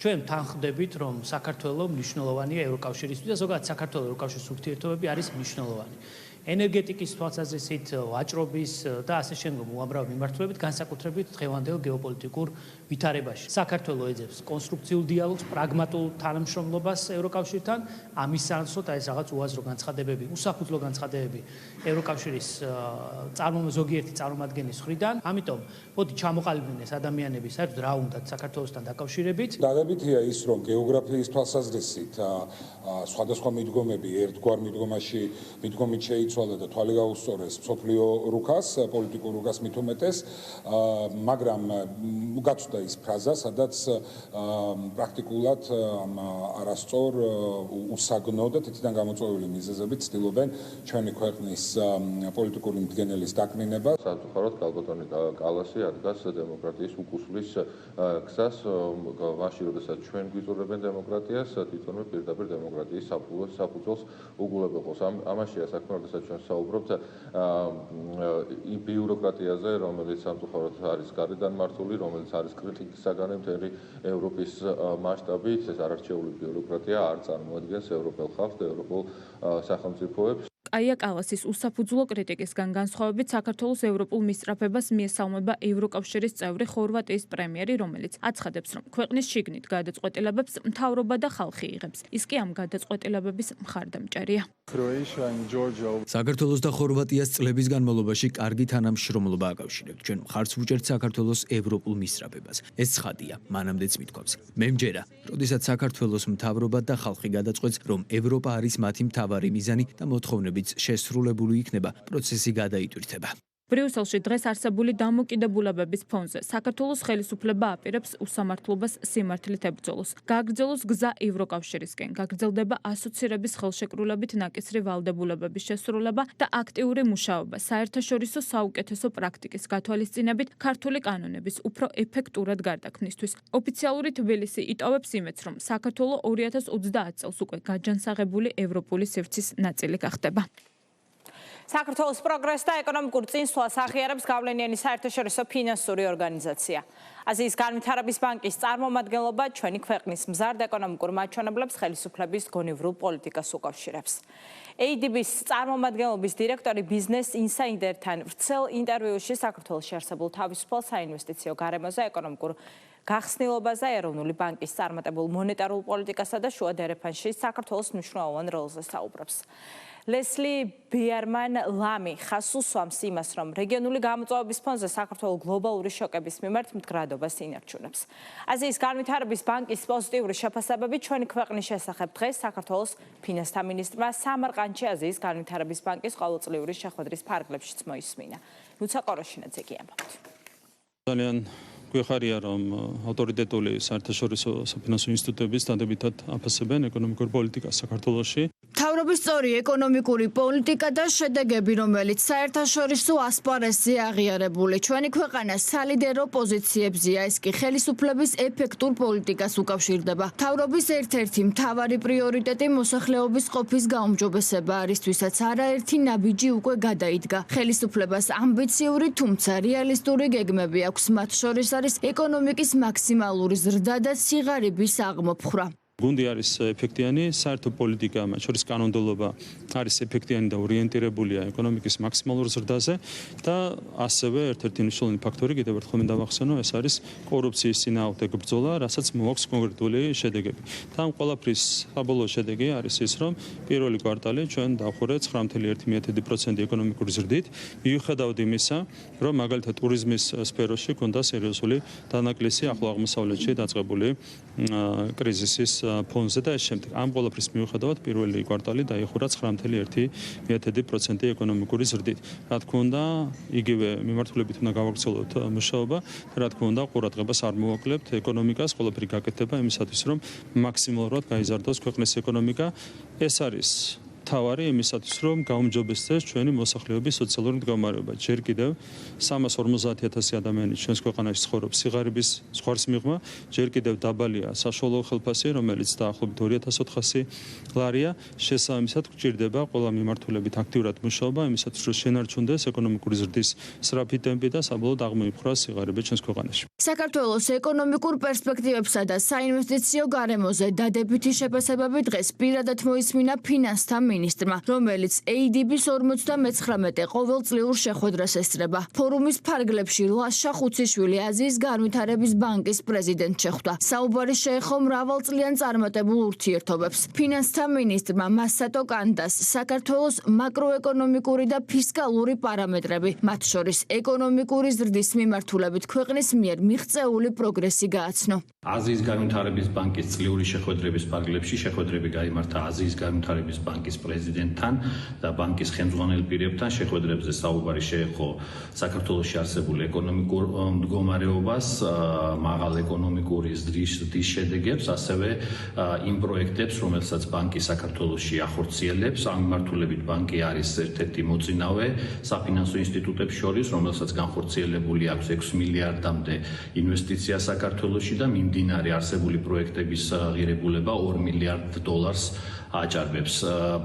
ჩვენ თანხმდებით, რომ საქართველოს მნიშვნელოვანია ევროკავშირისთვის და ზოგადად საქართველოს ევროკავშირის ურთიერთობები არის მნიშვნელოვანი. ენერგეტიკის თვალსაზრისით, ვაჭრობის და ასე შემდგომ უამრავ მიმართულებით, განსაკუთრებით დღევანდელ გეოპოლიტიკურ ვითარებაში. საქართველოს ეძებს კონსტრუქციულ დიალოგს, პრაგმატულ თანამშრომლობას ევროკავშირთან, ამის სანაცვლოდ ეს რაღაც უაზრო განცხადებები, უსაფუძვლო განცხადებები ევროკავშირის ზოგიერთი წარმომადგენლის მხრიდან. ამიტომ, მოდი ჩამოყალიბდნენ ეს ადამიანები საერთოდ რა უნდათ საქართველოსთან დაკავშირებით. დადებითია ის, რომ გეოგრაფიის თვალსაზრისით სხვადასხვა მიდგომები ერთგვარ მიდგომით შეიცვალა და თვალი გაუსწორეს მსოფლიო რუკას, პოლიტიკურ რუკას მით უმეტეს, მაგრამ გაცვდა ის ფრაზა, სადაც პრაქტიკულად არასწორ, უსაგნო და თითიდან გამოწვეული მიზეზებით ცდილობენ ჩვენი ქვეყნის პოლიტიკური მდგენელის დაკნინება. Საერთოდ კალბატონი კალასი ადგას დემოკრატიის უკუსლის გზას, მაშინ როდესაც ჩვენ გვიწურებენ დემოკრატიას, თვითონვე პირდაპირ დემოკრატიის საფუძველს უგულებელს. ამაშია საქმე, როდესაც ჩვენ საუბრობთ იმ ბიუროკრატიაზე, რომელიც სამწუხაროდ არის გარედან მართული, რომელიც არის კრიტიკის საგანი მთელი ევროპის მასშტაბით. ეს არარჩეული ბიუროკრატია არ წარმოადგენს ევროპელ ხალხს და ევროპულ სახელმწიფოებს. კაია კალასის უსაფუძვლო კრიტიკისგან განსხვავებით, საქართველოს ევროპულ მისწრაფებას მიესალმება ევროკავშირის წევრი ხორვატიის პრემიერი, რომელიც აცხადებს, რომ ქვეყნის შიგნით გადაწყვეტილებებს მთავრობა და ხალხი იღებს. ის კი ამ გადაწყვეტილებების მხარდამჭერია. საქართველოს და ხორვატიას წლების განმავლობაში კარგი თანამშრომლობა აკავშირებთ. ჩვენ მხარს ვუჭერთ საქართველოს ევროპულ მისწრაფებას. ეს ცხადია, მანამდეც მithქვავს. მე მჯერა, როდესაც საქართველოს მთავრობა და ხალხი გადაწყვეტს, რომ ევროპა არის მათი მთავარი მიზანი და მოთხოვნებიც შესრულებული იქნება, პროცესი გადაიტვირთება. ბრიუსელში დღეს არსებული დამოკიდებულებების ფონზე საქართველოს ხელისუფლება აპირებს უსამართლობას სიმართლით ებრძოლოს. გააგრძელოს გზა ევროკავშირისკენ, გაგრძელდება ასოცირების ხელშეკრულებით ნაკისრი ვალდებულებების შესრულება და აქტიური მუშაობა საერთაშორისო საუკეთესო პრაქტიკის გათვალისწინებით ქართული კანონების უფრო ეფექტურად გარდაქმნისთვის. ოფიციალური თბილისი იტოვებს იმედს, რომ საქართველო 2030 წელს უკვე გაჯანსაღებული ევროპული სივრცის ნაწილი გახდება. საქართველოს პროგრესს და ეკონომიკურ წინსვლას აღიარებს გავლენიანი საერთაშორისო ფინანსური ორგანიზაცია. აზიის განვითარების ბანკის წარმომადგენლობა ჩვენი ქვეყნის მზარდ ეკონომიკურ მაჩვენებლებს ხელისუფლების გონივრულ პოლიტიკას უკავშირებს. ADB-ის წარმომადგენლობის დირექტორი Business Insider-თან ვრცელ ინტერვიუში საქართველოში არსებულ თავისუფალ საინვესტიციო გარემოზე, ეკონომიკურ გახსნილობაზე, ეროვნული ბანკის წარმატებულ მონეტარულ პოლიტიკასა და შუა დერეფანში საქართველოს მნიშვნელოვან როლზე საუბრობს. ლესლი ბიარმან ლამი ხაზს უსვამს იმას, რომ რეგიონული გამოწვევების ფონზე საქართველოს გლობალური შოკების მიმართ მდგრადობას ინარჩუნებს. აზიის განვითარების ბანკის პოზიტიური შეფასებები ჩვენი ქვეყნის შესახებ დღეს საქართველოს ფინანსთა მინისტრმა სამარყანდში აზიის განვითარების ბანკის ყოველწლიური შეხვედრის ფარგლებშიც მოისმინა. ნუცა კოროშინაძე კი ამბობს. ძალიან გვეხარია, რომ ავტორიტეტული საერთაშორისო საფინანსო ინსტიტუტების დადებითად აფასებენ ეკონომიკურ პოლიტიკას საქართველოში. მთავრობის სწორი ეკონომიკური პოლიტიკა და შედეგები, რომელიც საერთაშორისო ასპარეზზე აღიარებული ჩვენი ქვეყანა სალიდერო პოზიციებზეა, ეს კი ხელისუფლების ეფექტურ პოლიტიკას უკავშირდება. მთავრობის ერთ-ერთი მთავარი პრიორიტეტი მოსახლეობის ყოფის გაუმჯობესება არის, თვისაც არაერთი ნაბიჯი უკვე გადაიდგა. ხელისუფლებას ამბიციური, თუმცა რეალისტური გეგმები აქვს, მათ შორის არის ეკონომიკის მაქსიმალური ზრდა და სიღარიბის აღმოფხვრა. გუნდი არის ეფექტიანი, საერთო პოლიტიკა, მათ შორის კანონმდებლობა არის ეფექტიანი და ორიენტირებულია ეკონომიკის მაქსიმალურ ზრდაზე და ასევე ერთ-ერთი მნიშვნელოვანი ფაქტორი, კიდევ ერთხელ მინდა დავახსენო, ეს არის კორუფციის წინააღმდეგ ბრძოლა, რასაც მოაქვს კონკრეტული შედეგები. და ამ ყველაფრის საბოლოო შედეგი არის ის, რომ პირველი კვარტალი ჩვენ დავხურეთ 9.1% ეკონომიკური ზრდით, მიუხედავად იმისა, რომ მაგალითად ტურიზმის სფეროში ქონდა სერიოზული დანაკლისი ახლო აღმოსავლეთში დაწყებული კრიზისის ფონზე და ეს შემდეგ. ამ ყველაფრის მიუხედავად პირველი კვარტალი დაიხურა 9.1% ეკონომიკური ზრდით. რა თქმა უნდა, იგივე მიმართულებით უნდა გავაგრძელოთ მუშაობა, რა თქმა უნდა, ყურადღებას არ მოვაკლებთ ეკონომიკას, ყველაფერი გაკეთდება იმისათვის, რომ მაქსიმალურად გაიზარდოს ქვეყნის ეკონომიკა. ეს არის თავარი იმისათვის, რომ გაუმჯობესდეს ჩვენი მოსახლეობის სოციალური მდგომარეობა. ჯერ კიდევ 350,000 ადამიანი ჩვენს ქვეყანაში ცხოვრობს სიღარიბის ზღვარს მიღმა, ჯერ კიდევ დაბალია საშუალო ხელფასი, რომელიც დაახლოებით 2,400 ლარია. შესაბამისად, გვჭირდება ყველა მიმართულებით აქტიურად მუშაობა, იმისათვის, რომ შენარჩუნდეს ეკონომიკური ზრდის სწრაფი ტემპი და საბოლოოდ აღმოიფხვრას სიღარიბე ჩვენს ქვეყანაში. საქართველოს ეკონომიკურ პერსპექტივებსა და საინვესტიციო გარემოზე დადებითი შეფასებები დღეს პირადად მოისმინა ფინანსთა მინისტრმა, რომელიც ADB-ის 59 ყოველწლიურ შეხვედრას ესწრება. ფორუმის ფარგლებში ლაშა ხუციშვილი აზიის განვითარების ბანკის პრეზიდენტ შეხვდა. საუბარი შეეხო მრავალწლიან წარმატებულ ურთიერთობებს. ფინანსთა მინისტრმა მასატო კანდას საქართველოს მაკროეკონომიკური და ფისკალური პარამეტრები, მათ შორის ეკონომიკური ზრდის მიმართულებით ქვეყნის მიერ მიღწეული პროგრესი გააცნო. აზიის განვითარების ბანკის წლიური შეხვედრების ფარგლებში შეხვედრები გაიმართა აზიის განვითარების ბანკის პრეზიდენტთან და ბანკის ხელმძღვანელ პირებთან. შეხვედრებზე საუბარი შეეხო საქართველოში არსებულ ეკონომიკურ მდგომარეობას, მაღალ ეკონომიკური ზრდის შედეგებს, ასევე იმ პროექტებს, რომელსაც ბანკი საქართველოში ახორციელებს. ამ მიმართულებით ბანკი არის ერთ-ერთი მოწინავე საფინანსო ინსტიტუტებს შორის, რომელსაც განხორციელებული აქვს 6 მილიარდამდე ინვესტიცია საქართველოში და მიმდინარე არსებული პროექტების ღირებულება $2 მილიარდ აჭარბებს.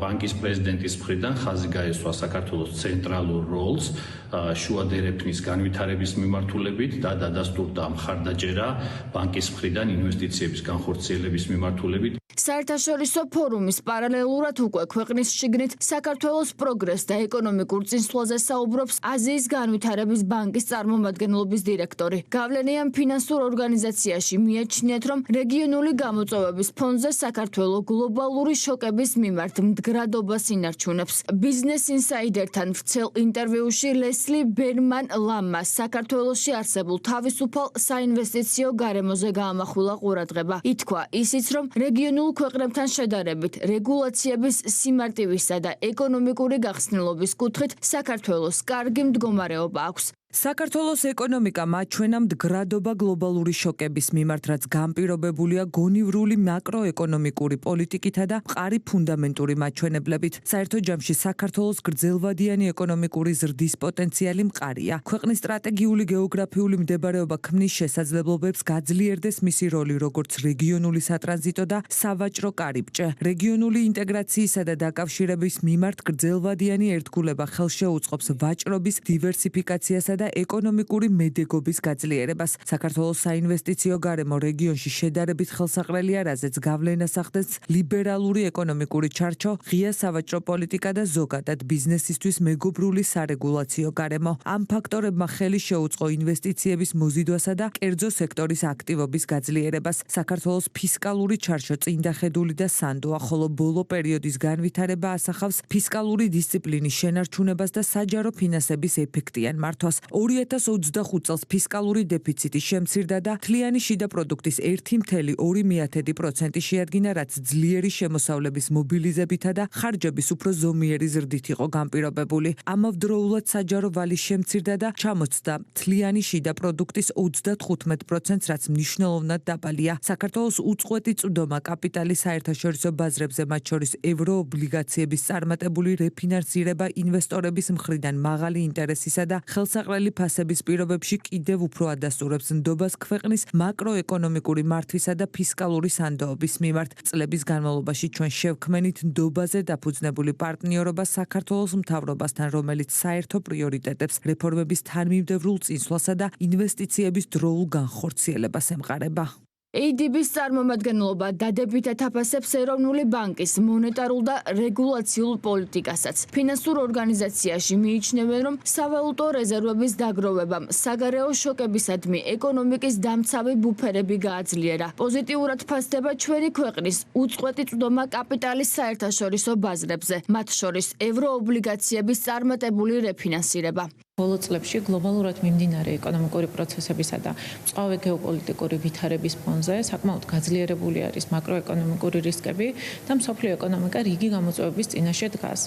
ბანკის პრეზიდენტის მხრიდან ხაზი გაესვა საქართველოს ცენტრალურ როლს შუა დერეფნის განვითარების მიმართულებით და დადასტურდა მხარდაჭერა ბანკის მხრიდან ინვესტიციების განხორციელების მიმართულებით. საერთაშორისო ფორუმის პარალელურად უკვე ქვეყნის შიგნით საქართველოს პროგრესს და ეკონომიკურ წინსვლაზე საუბრობს აზიის განვითარების ბანკის წარმომადგენლობის დირექტორი. გავლენიან ფინანსურ ორგანიზაციაში მიაჩნიათ, რომ რეგიონული გამოწვევების ფონზე საქართველო გლობალური შოკების მიმართ მდგრადობას ინარჩუნებს. Business Insider-თან ვრცელ ინტერვიუში ლესლი ბერმან ლამმა საქართველოში არსებულ თავისუფალ საინვესტიციო გარემოზე გაამახვილა ყურადღება. ითქვა ისიც, რომ რეგიონულ ქვეყნებთან შედარებით რეგულაციების სიმარტივისა და ეკონომიკური გახსნილობის კუთხით საქართველოს კარგი მდგომარეობა აქვს. საქართველოს ეკონომიკა მაჩვენა მდგრადობა გლობალური შოკების მიმართ, რაც განპირობებულია გონივრული მაკროეკონომიკური პოლიტიკითა და მყარი ფუნდამენტური მაჩვენებლებით. საერთო ჯამში საქართველოს გრძელვადიანი ეკონომიკური ზრდის პოტენციალი მყარია. ქვეყნის სტრატეგიული გეოგრაფიული მდებარეობა ქმნის შესაძლებლობებს გაძლიერდეს მისი როლი როგორც რეგიონული სატრანზიტო და სავაჭრო კარიბჭე. რეგიონული ინტეგრაციისა და დაკავშირების მიმართ გრძელვადიანი ერთგულება ხელშეუწყობს ვაჭრობის დივერსიფიკაციასა და ეკონომიკური მედეგობის გაძლიერებას. საქართველოს საინვესტიციო გარემო რეგიონში შედარებით ხელსაყრელია, რაზეც გავლენას ახდენს ლიბერალური ეკონომიკური ჩარჩო, ღია სავაჭრო პოლიტიკა და ზოგადად ბიზნესისთვის მეგობრული სარეგულაციო გარემო. ამ ფაქტორებმა ხელი შეუწყო ინვესტიციების მოზიდვასა და კერძო სექტორის აქტივობის გაძლიერებას. საქართველოს ფისკალური ჩარჩო წინდახედული და სანდოა, ხოლო ბოლო პერიოდის განვითარება ასახავს ფისკალური დისციპლინის შენარჩუნებას და საჯარო ფინანსების ეფექტიან მართვას. 2025 წელს ფისკალური დეფიციტი შემცირდა და თლიანი შიდა პროდუქტის 1,2% შეადგინა, რაც ძლიერი შემოსავლების მობილიზებითა და ხარჯების უფრო ზომიერი ზრდით იყო განპირობებული. ამავდროულად საჯარო ვალი შემცირდა და ჩამოწდა თლიანი შიდა პროდუქტის 35%-ს, რაც მნიშვნელოვნად დაბალია. საქართველოს უწყვეტი წვდომა კაპიტალის საერთაშორისო ბაზრებზე, მათ შორის ევროობლიგაციების წარმატებული რეფინანსირება ინვესტორების მხრიდან მაღალი ინტერესისა და ხელსაყრელი ფასების პირობებში კიდევ უფრო ადასტურებს ნდობას ქვეყნის მაკროეკონომიკური მართვისა და ფისკალური სანდოობის მიმართ. წლების განმავლობაში ჩვენ შევქმნით ნდობაზე დაფუძნებული პარტნიორობა საქართველოს მთავრობასთან, რომელიც საერთო პრიორიტეტებს, რეფორმების თანმიმდევრულ წინსვლასა და ინვესტიციების დროულ განხორციელებას ემყარება. ADB-ის წარმომადგენლობა დადებითად აფასებს ეროვნული ბანკის მონეტარულ და რეგულაციულ პოლიტიკასაც. ფინანსურ ორგანიზაციაში მიიჩნევენ, რომ სავალუტო რეზერვების დაგროვებამ საგარეო შოკებისადმი ეკონომიკის დამცავი ბუფერები გააძლიერა. პოზიტიურად ფასდება ჩვენი ქვეყნის უწყვეტი წვდომა კაპიტალის საერთაშორისო ბაზრებზე, მათ შორის ევროობლიგაციების წარმატებული რეფინანსირება. ბოლო წლებში გლობალურად მიმდინარე ეკონომიკური პროცესებისა და მწვავე გეოპოლიტიკური ვითარების ფონზე საკმაოდ გაძლიერებული არის მაკროეკონომიკური რისკები და მსოფლიო ეკონომიკა რიგი გამოწვევების წინაშე დგას.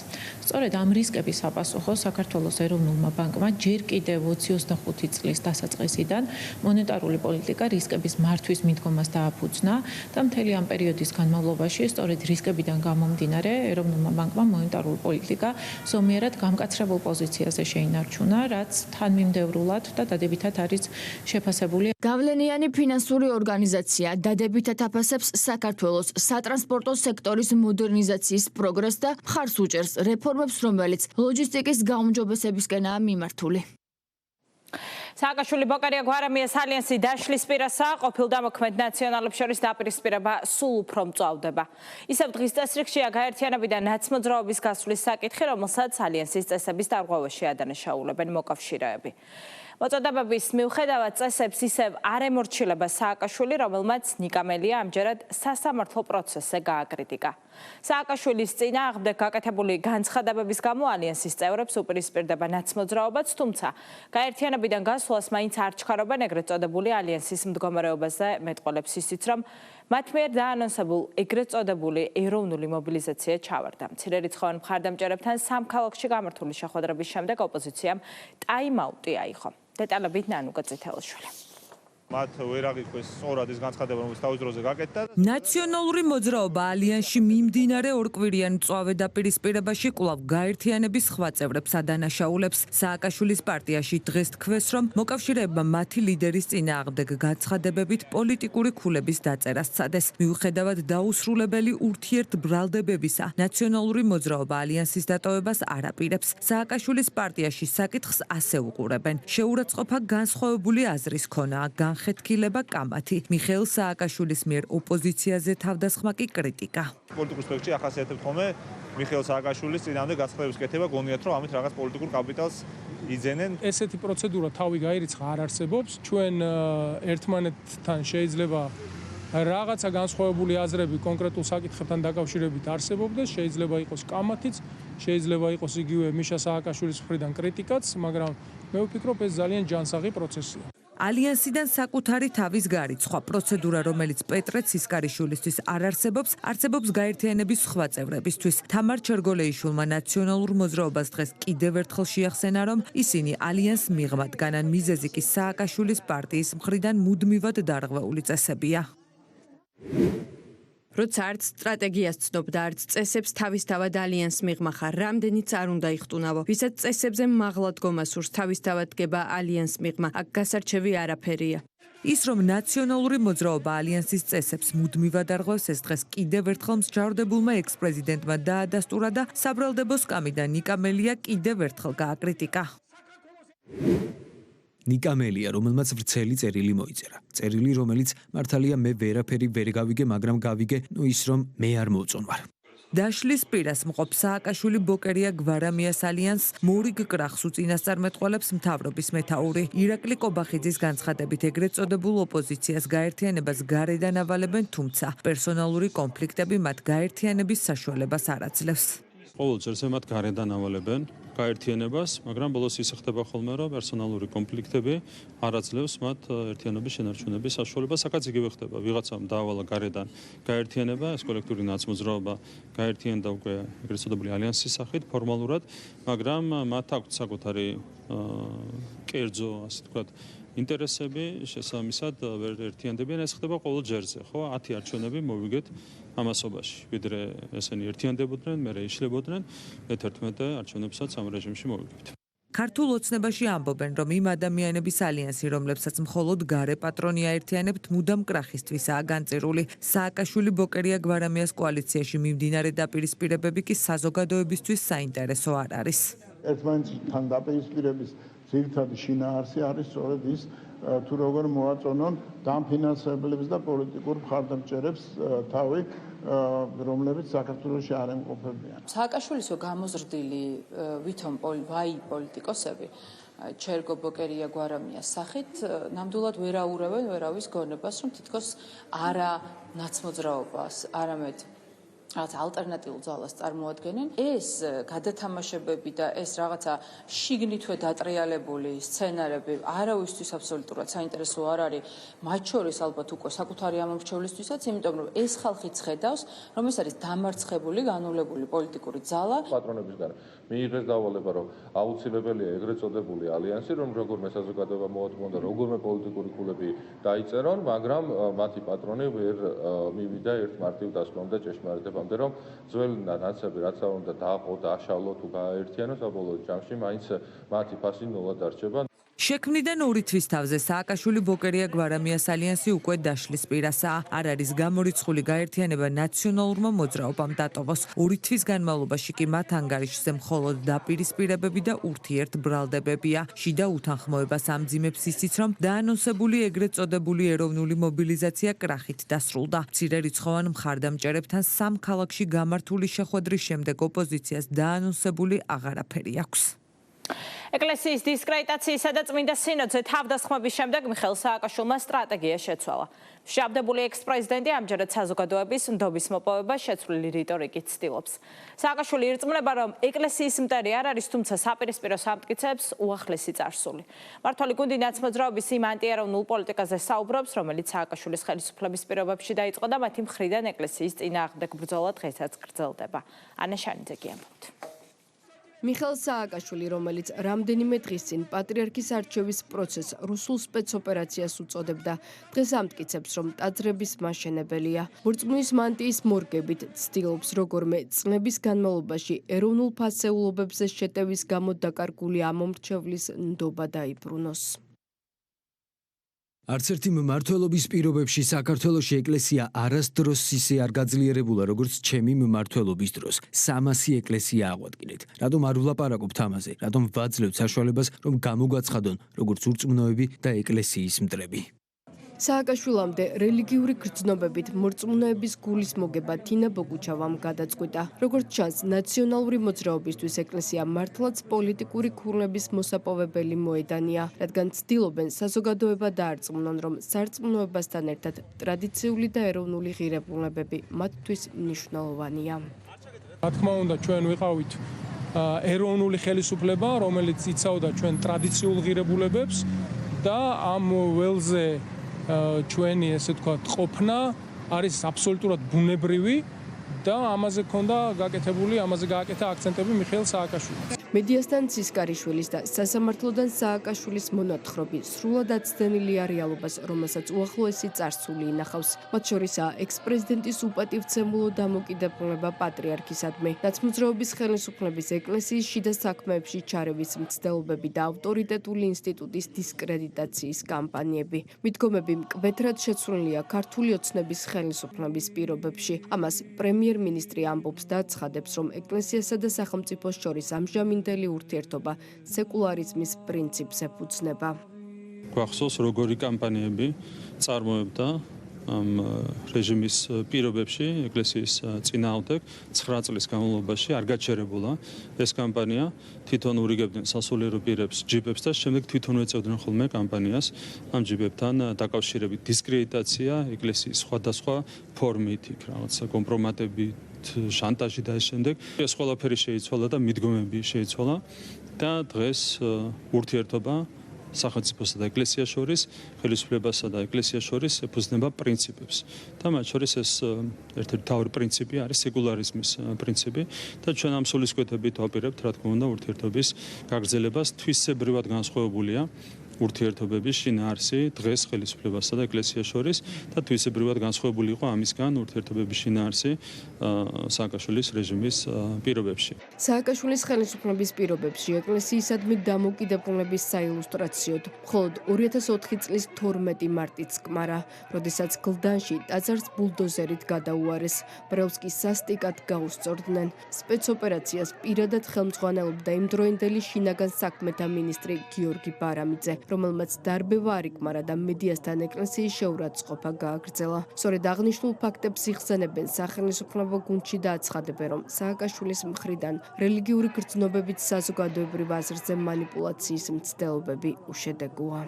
სწორედ ამ რისკების საპასუხო საქართველოს ეროვნულმა ბანკმა ჯერ კიდევ 25 წლის დასაწყისიდან მონეტარული პოლიტიკა რისკების მართვის მიდგომას დააფუძნა და მთელი ამ პერიოდის განმავლობაში სწორედ რისკებიდან გამომდინარე ეროვნულმა ბანკმა მონეტარული პოლიტიკა ზომიერად გამკაცრებულ პოზიციაზე შეინარჩუნა, რაც თანმიმდევრულად და დადებითად არის შეფასებული. გავლენიანი ფინანსური ორგანიზაცია დადებითად აფასებს საქართველოს სატრანსპორტო სექტორის მოდერნიზაციის პროგრესს და მხარს უჭერს რეფორმებს, რომელიც ლოჯისტიკის გაუმჯობესებისკენაა მიმართული. სააკაშვილი ბოკარია გვარამიას ალიანსი დაშლის პირასა, ყოფილ დამოქმედ ნაციონალებს შორის დაპირისპირება სულ უფრო მწვავდება. ისევ დღის წესრიგშია გაერთიანებიდან ნაცმოძრაობის გასვლის საკითხი, რომელსაც ალიანსის წესების დარღვევაში ადანაშაულებენ მოკავშირეები. მოწოდებების მიუხედავად წესებს ისევ არ ემორჩილება სააკაშვილი, რომელმაც ნიკამელია ამჯერად სასამართლო პროცესზე გააკრიტიკა. სააკაშვილის წინააღმდეგ გაკეთებული განცხადებების გამო ალიანსის წევრებს უპირისპირდება ნაცმოძრაობაც, თუმცა გაერთიანებიდან გასვლას მაინც არ ჩქარობენ ეგრეთ წოდებული ალიანსის მდგომარეობაზე მეტყველებს ისიც, რომ მათ მიერ დაანონსებულ ეგრეთ წოდებული ეროვნული მობილიზაცია ჩავარდა. მცირერიცხოვან მხარდამჭერებთან სამ ქალაქში გამართული შეხვედრების შემდეგ ოპოზიციამ ტაიმაუტი აიღო. დეტალებით ნანუ გაწითელაშვილი. მათ ვერ აღიქვეს სწორად ის განცხადება, რომელიც თავის დროზე გაკეთდა. ნაციონალური მოძრაობა ალიანსში მიმდინარე ორკვირიან მწვავე დაპირისპირებაში კვლავ გაერთიანების სხვა წევრებს ადანაშაულებს. სააკაშვილის პარტიაში დღეს თქვეს, რომ მოკავშირეებმა მათი ლიდერის წინააღმდეგ განცხადებებით პოლიტიკური ქულების დაწერას სცადეს. მიუხედავად დაუსრულებელი ურთიერთბრალდებებისა, ნაციონალური მოძრაობა ალიანსის დატოვებას არ აპირებს. სააკაშვილის პარტიაში საკითხს ასე უყურებენ. შეურაცხყოფა განსხვავებული აზრის ქონაა, განხეთქილება კამათი. მიხეილ სააკაშვილის მიერ ოპოზიციაზე თავდასხმა კი კრიტიკა. პოლიტიკურ სპექტრში ახასიათებთ ხოლმე მიხეილ სააკაშვილის წინააღმდეგ განცხადების კეთება, გონიათ რომ ამით რაღაც პოლიტიკურ კაპიტალს იძენენ. ესეთი პროცედურა თავი გაირიცხა არ არსებობს. ჩვენ ერთმანეთთან შეიძლება რაღაცა განსხვავებული აზრები კონკრეტულ საკითხებთან დაკავშირებით არსებობდეს, შეიძლება იყოს კამათიც, შეიძლება იყოს იგივე მიშა სააკაშვილის მხრიდან კრიტიკაც, მაგრამ მე ვფიქრობ, ეს ძალიან ჯანსაღი პროცესია. ალიანსიდან საკუთარი თავის გარიცხვა პროცედურა, რომელიც პეტრე ცისკარიშვილისთვის არ არსებობს, არსებობს გაერთიანების სხვა წევრებისთვის. თამარ ჩერგოლეიშვილმა ნაციონალურ მოძრაობას დღეს კიდევ ერთხელ შეახსენა, რომ ისინი ალიანსს მიღმადგანან, მიზეზი კი სააკაშვილის პარტიის მხრიდან მუდმივად დარღვეული წესებია. როცა არც სტრატეგიას ცნობდა, არც წესებს თავისთავად ალიანსს მიღმა, რამდენიც არ უნდა იხტუნავო. ვისაც წესებზე მაღლა დგომა სურს, თავისთავად დგება ალიანსს მიღმა, აქ გასარჩევი არაფერია. ის, რომ ნაციონალური მოძრაობა ალიანსის წესებს მუდმივად არღვევს, ეს დღეს კიდევ ერთხელ მსჯავრდებულმა ექს-პრეზიდენტმა დაადასტურა და საბრალდებო სკამიდან ნიკა მელია კიდევ ერთხელ გააკრიტიკა. ნიკა მელია, რომელმაც ვრცელი წერილი მოიწერა. წერილი, რომელიც მართალია მე ვერაფერი ვერ გავიგე, მაგრამ გავიგე, ის რომ მე არ მოწონვარ. დაშლის პირას მყოფ სააკაშვილი ბოკერია გვარამიას ალიანსს მორიგ კრახს უწინასწარმეტყველებს მთავრობის მეთაური. ირაკლი კობახიძის განცხადებით ეგრეთ წოდებულ ოპოზიციას გაერთიანებას გარედან ავალებენ, თუმცა პერსონალური კონფლიქტები მათ გაერთიანების საშუალებას არ აძლევს. ყოველ წელს მათ გარედან ავალებენ გაერთიანებას, მაგრამ ბოლოს ისე ხდება ხოლმე, რომ პერსონალური კონფლიქტები არ აძლევს მათ ერთიანობის შენარჩუნების საშუალებას. საკაც იგივე ხდება, ვიღაცამ დაავალა გარედან გაერთიანება, ეს კოლექტიური ნაცმოძრაობა გაერთიანდა უკვე ეგრეთ წოდებული ალიანსის სახით ფორმალურად, მაგრამ მათ აქვთ საკუთარი კერძო, ასე ვთქვათ, ინტერესები, შესაბამისად ვერ ერთიანდებიან, ეს ხდება ყოველ ჯერზე, ხო? 10 არჩევნები მოვიგეთ ამასობაში, ვიდრე ესენი ერთიანდებოდნენ, მერე იშლებოდნენ, მე-11 არჩევნებსაც ამ რეჟიმში მოვიგებთ. ქართულ ოცნებაში ამბობენ, რომ იმ ადამიანების ალიანსი, რომლებსაც მხოლოდ გარე პატრონი აერთიანებთ, მუდამ კრახისთვისაა განწირული. სააკაშვილი ბოკერია გვარამიას კოალიციაში მიმდინარე დაპირისპირებები კი საზოგადოებისთვის საინტერესო არ არის. ერთმანეთთან დაპირისპირების ძირითადი შინაარსი არის სწორედ ის, თუ როგორ მოაწონონ დამფინანსებლებს და პოლიტიკურ მხარდამჭერებს თავი, რომლებიც საქართველოში არ ემყოფებიან. სააკაშვილისო გამოზრდილი ვითომ პოლიტიკოსები ჩერგო ბოკერია გვარამიას სახით ნამდვილად ვერ აურავენ ვერავის გონებას, რომ თითქოს არა ნაცმოძრაობას, არამედ რაღაც ალტერნატიულ ძალას წარმოადგენენ. ეს გადათამაშებები და ეს რაღაცა შიგნითვე დატრიალებული სცენარები არავისთვის აბსოლუტურად საინტერესო არ არის, მათ შორის ალბათ უკვე საკუთარი ამომრჩევლისთვისაც, იმიტომ რომ ეს ხალხი ცხედავს, რომ ეს არის დამარცხებული, განულებული პოლიტიკური ძალა. პატრონებისგან მიიღეს დავალება, რომ აუცილებელია ეგრეთ წოდებული ალიანსი, რომ როგორმე საზოგადოება მოადგონ და როგორმე პოლიტიკური ქულები დაიწერონ, მაგრამ მათი პატრონი ვერ მივიდა ერთ მარტივ დასკვნამდე ჭეშმარიტება. რომ ძველი ნაცები რაც არ უნდა დააყო და აშავლო თუ გააერთიანოს საბოლოო ჯამში მაინც მათი ფასი ნულა დარჩება. შექმნიდან 2 თვის თავზე სააკაშვილი ბოკერია გვარამიას ალიანსი უკვე დაშლის პირასაა. არ არის გამორიცხული გაერთიანება ნაციონალურმა მოძრაობამ დატოვოს. 2 თვის განმავლობაში კი მათ ანგარიშზე მხოლოდ დაპირისპირებები და ურთიერთბრალდებებია. შიდა უთანხმოებას ამძიმებს ისიც, რომ დაანონსებული ეგრეთ წოდებული ეროვნული მობილიზაცია კრახით დასრულდა. მცირერიცხოვან მხარდამჭერებთან სამ ქალაქში გამართული შეხვედრის შემდეგ ოპოზიციას დაანონსებული აღარაფერი აქვს. ეკლესიის დისკრედიტაციისა და წმინდა სინოდზე თავდასხმების შემდეგ მიხეილ სააკაშვილმა სტრატეგია შეცვალა. შაბდებული ექს-პრეზიდენტი ამჯერად საზოგადოების ნდობის მოპოვება შეცვლილი რიტორიკით ცდილობს. სააკაშვილი ირწმუნება, რომ ეკლესიის მტერი არ არის, თუმცა საპირისპირო სამტკიცებს უახლესი წარსული. მართალი გუნდი ნაცმოძრაობის იმ ანტიეროვნულ პოლიტიკაზე საუბრობს, რომელიც სააკაშვილის ხელისუფლების პირობებში დაიწყო და მათი მხრიდან ეკლესიის წინააღმდეგ ბრძოლა დღესაც გრძელდება. ანა შანიძე ამბობს. მიხეილ სააკაშვილი, რომელიც რამდენიმე დღის წინ პატრიარქის არჩევის პროცესს რუსულ სპეცოპერაციას უწოდებდა, დღეს ამტკიცებს, რომ ტაძრების მაშენებელია. მორწმუნის მანტიის მორგებით ცდილობს როგორმე წლების განმავლობაში ეროვნულ ფასეულობებზე შეტევის გამო დაკარგული ამომრჩევლის ნდობა დაიბრუნოს. არც ერთი მმართველობის პირობებში საქართველოში ეკლესია არასდროს ისე არ გაძლიერებულა, როგორც ჩემი მმართველობის დროს. 300 ეკლესია აღვადგინეთ. რატომ არ ვლაპარაკობთ ამაზე? რატომ ვაძლევთ საშუალებას, რომ გამოგვაცხადონ, როგორც ურწმუნოები და ეკლესიის მტრები? სააკაშვილამდე რელიგიური გრძნობებით მორწმუნეების გულის მოგება თინა ბოგუჩავამ გადაწყვიტა. როგორც ჩანს, ნაციონალური მოძრაობისთვის ეკლესია მართლაც პოლიტიკური ქურლების მოსაპოვებელი მოედანია, რადგან ცდილობენ საზოგადოება დაარწმუნონ, რომ სარწმუნოებასთან ერთად ტრადიციული და ეროვნული ღირებულებები მათთვის მნიშვნელოვანია. რა თქმა უნდა, ჩვენ ვიყავით ეროვნული ხელისუფლება, რომელიც იცავდა ჩვენ ტრადიციულ ღირებულებებს და ამ ველზე ჩვენი ესე ვთქვათ ყოფნა არის აბსოლუტურად ბუნებრივი და ამაზე ქონდა გაკეთებული, ამაზე გააკეთა აქცენტები მიხეილ სააკაშვილის. მედიასთან ცისკარიშვილის და სასამართლოდან სააკაშვილის მონათხრობი სრულად აცდენილია რეალობას, რომელსაც უახლოესი წარსული ინახავს. მათ შორისაა ექს-პრეზიდენტის უპატივცემულო დამოკიდებულება პატრიარქისადმი, ნაცმოძრაობის ხელისუფლების ეკლესიის შიდა საქმეებში ჩარევის მცდელობები და ავტორიტეტული ინსტიტუტის დისკრედიტაციის კამპანიები. მიდგომები მკვეთრად შეცვლილია ქართული ოცნების ხელისუფლების პირობებში. ამას პრემიერ-მინისტრი ამბობს და აცხადებს, რომ ეკლესიასა და სახელმწიფოს შორის ამჟამინდელი ურთიერთობა სეკულარიზმის პრინციპს ეფუძნება. გვახსოვს, როგორი კამპანიები წარმოებდა ამ რეჟიმის პირობებში ეკლესიის წინააღმდეგ 9 წლის განმავლობაში არ გაჩერებულა ეს კამპანია, თვითონ ურიგებდნენ სასულიერო პირებს ჯიბებს და შემდეგ თვითონ ეწევდნენ ხოლმე კამპანიას ამ ჯიბებთან დაკავშირებით. დისკრედიტაცია ეკლესიის სხვადასხვა ფორმით, რაღაცა კომპრომატებით, შანტაჟი და ეს შემდეგ. ეს ყველაფერი შეიცვალა და მიდგომები შეიცვალა და დღეს ურთიერთობა სახელმწიფოსა და ეკლესიას შორის, ხელისუფლებასა და ეკლესიას შორის ეფუძნება პრინციპებს. და მათ შორის ეს ერთ-ერთი მთავარი პრინციპი არის სეკულარიზმის პრინციპი და ჩვენ ამ სულისკვეთებით ვაპირებთ, რა თქმა უნდა, ურთიერთობის გაგრძელებას. თვისებრივად განსხვავებულია ურთიერთობების შინაარსი დღეს ხელისუფლებასა და ეკლესიას შორის და თვისებრივად განსხვავებული იყო ამისგან ურთიერთობების შინაარსი სააკაშვილის რეჟიმის პირობებში. სააკაშვილის ხელისუფლების პირობებში ეკლესიისადმი დამოკიდებულების საილუსტრაციოდ მხოლოდ 2004 წლის 12 მარტიც კმარა, როდესაც გლდანში ტაძარს ბულდოზერით გადაუარეს, ბრელს კი სასტიკად გაუსწორდნენ. სპეცოპერაციას პირადად ხელმძღვანელობდა იმდროინდელი შინაგან საქმეთა მინისტრი გიორგი ბარამიძე, რომელმაც დარბევა არ იკმარა და მედიასთან ეკლესიის შეურაცხყოფა გააგრძელა. სწორედ აღნიშნულ ფაქტებს იხსენებენ სახელმწიფო გუნდში და აცხადებენ, რომ სააკაშვილის მხრიდან რელიგიური გრძნობებით საზოგადოებრივ აზრზე მანიპულაციის მცდელობები უშედეგოა.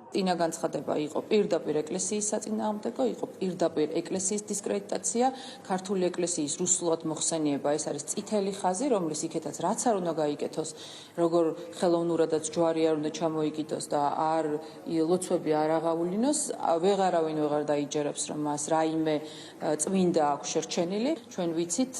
წინა განცხადება იყო პირდაპირ ეკლესიის საწინააღმდეგო, იყო პირდაპირ ეკლესიის დისკრედიტაცია, ქართული ეკლესიის რუსულად მოხსენება, ეს არის წითელი ხაზი, რომლის იქეთაც რაც არ უნდა გაიკეთოს, როგორ ხელოვნურადაც ჯვარი არ უნდა ჩამოიკიდოს და არ ლოცვები არ აღავლინოს, ვეღარავინ ვეღარ დაიჯერებს, რომ მას რაიმე წმინდა აქვს შერჩენილი. ჩვენ ვიცით,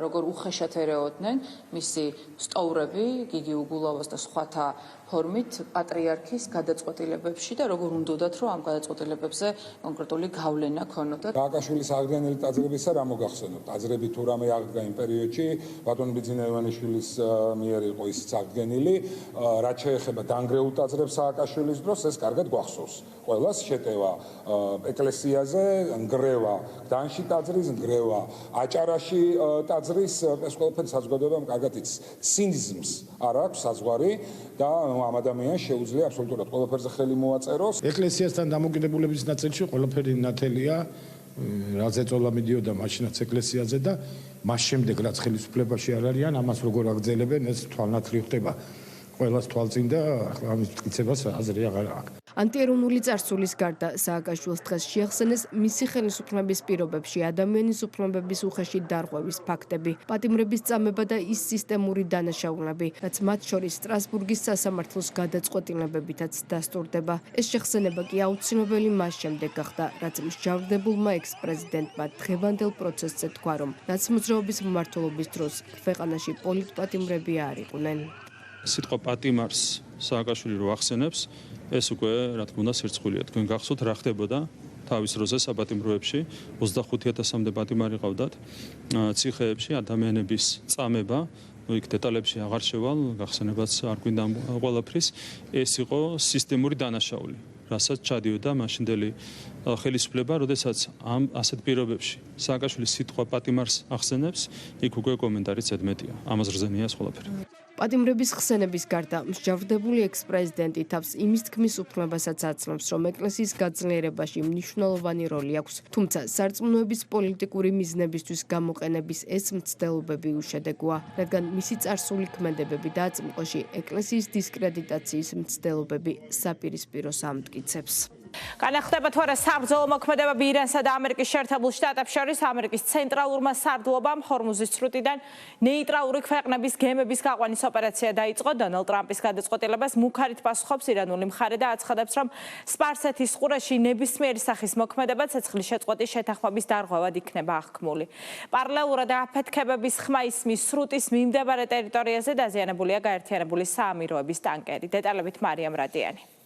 როგორ უხეშად ერეოდნენ მისი სტოვრები, გიგი უგულავას და სხვათა ფორმით პატრიარქის გადაწყვეტილებებში და როგორ უნდათ, რომ ამ გადაწყვეტილებებზე კონკრეტული გავლენა ქონოდათ. სააკაშვილის აღდგენილი ტაძრებისა რა მოგახსენოთ? ტაძრები თუ რამე აღდგა იმ პერიოდში, ბატონ ბიძინა ივანიშვილის მიერ იყო ისიც აღდგენილი, რაც შეეხება დანგრეულ ტაძრებს სააკაშვილის დროს, ეს კარგად გვახსოვს. ყველას შეტევა ეკლესიაზე, ნგრევა, გდანში ტაძრის ნგრევა, აჭარაში ტაძრის, ეს ყველაფერი საზოგადოებამ კარგად იცის. ცინიზმს არ აქვს საზღვარი და ამ ადამიანს შეუძლია აბსოლუტურად ყველაფერზე ხელი მოაწეროს. ეკლესიასთან დამოკიდებულების ნაწილში ყველაფერი ნათელია, რაც ეწოლა მიდიოდა მაშინაც ეკლესიაზე და მას შემდეგ რაც ხელისუფლებაში არ არიან, ამას როგორ აგრძელებენ, ეს თვალნათლი ხდება. ყველას თვალწინ და ამის მტკიცებას აზრი აღარ აქვს. ანტიეროვნული წარსულის გარდა სააკაშვილს დღეს შეახსენეს მისი ხელისუფლების პირობებში ადამიანის უფლებების უხეში დარღვევის ფაქტები, პატიმრების წამება და ის სისტემური დანაშაულები, რაც მათ შორის სტრასბურგის სასამართლოს გადაწყვეტილებებითაც დასტურდება. ეს შეხსენება კი აუცილებელი მას შემდეგ გახდა, რაც მსჯავრდებულმა ექს-პრეზიდენტმა დღევანდელ პროცესზე თქვა, რომ ნაცმოძრაობის მმართველობის დროს ქვეყანაში პოლიტპატიმრები არ იყვნენ. სიტყვა პატიმარს სააკაშვილი რო ახსენებს, ეს უკვე რა თქმა უნდა სირცხულია. თქვენ გახსოვთ რა ხდებოდა თავის დროზე საპატიმროებში, 25,000-მდე პატიმარი ყავდათ ციხეებში, ადამიანების წამება, იქ დეტალებში აღარ შევალ, გახსენებაც არ გვინდა ყველაფრის, ეს იყო სისტემური დანაშაული, რასაც ჩადიოდა მაშინდელი ხელისუფლება, როდესაც ამ ასეთ პირობებში სააკაშვილის სიტყვა პატიმარს ახსენებს, იქ უკვე კომენტარიც ზედმეტია. ამას რძენია ეს ყველაფერი. პატიმრების ხსენების გარდა მსჯავრდებული ექს-პრეზიდენტი თავს იმის თქმის უფლებასაც აცნობს, რომ ეკლესიის გაძლიერებაში მნიშვნელოვანი როლი აქვს, თუმცა სარწმუნოების პოლიტიკური მიზნებისთვის გამოყენების ეს მცდელობები უშედეგოა, რადგან მისი წარსული ქმედებები და აწმყოში ეკლესიის დისკრედიტაციის მცდელობები საპირისპიროს ამტკიცებს. განახდება თუ არა საბრძოლო მოქმედებები ირანსა და ამერიკის შეერთებულ შტატებს შორის ამერიკის ცენტრალურმა სარდლობამ ჰორმუზის სრუტიდან ნეიტრალური ქვეყნების გემების გაყვანის ოპერაცია დაიწყო. დონალდ ტრამპის გადაწყვეტილებას მუქარით პასუხობს ირანული მხარე და აცხადებს, რომ სპარსეთის ყურეში ნებისმიერი სახის მოქმედება ცეცხლის შეწყვეტის შეთანხმების დარღვევად იქნება აღქმული. პარალელურად აფეთქებების ხმა ისმის სრუტის მიმდებარე ტერიტორიაზე დაზიანებულია გაერთიანებული საამიროების ტანკერი. დეტალებით მარიამ რადიანი.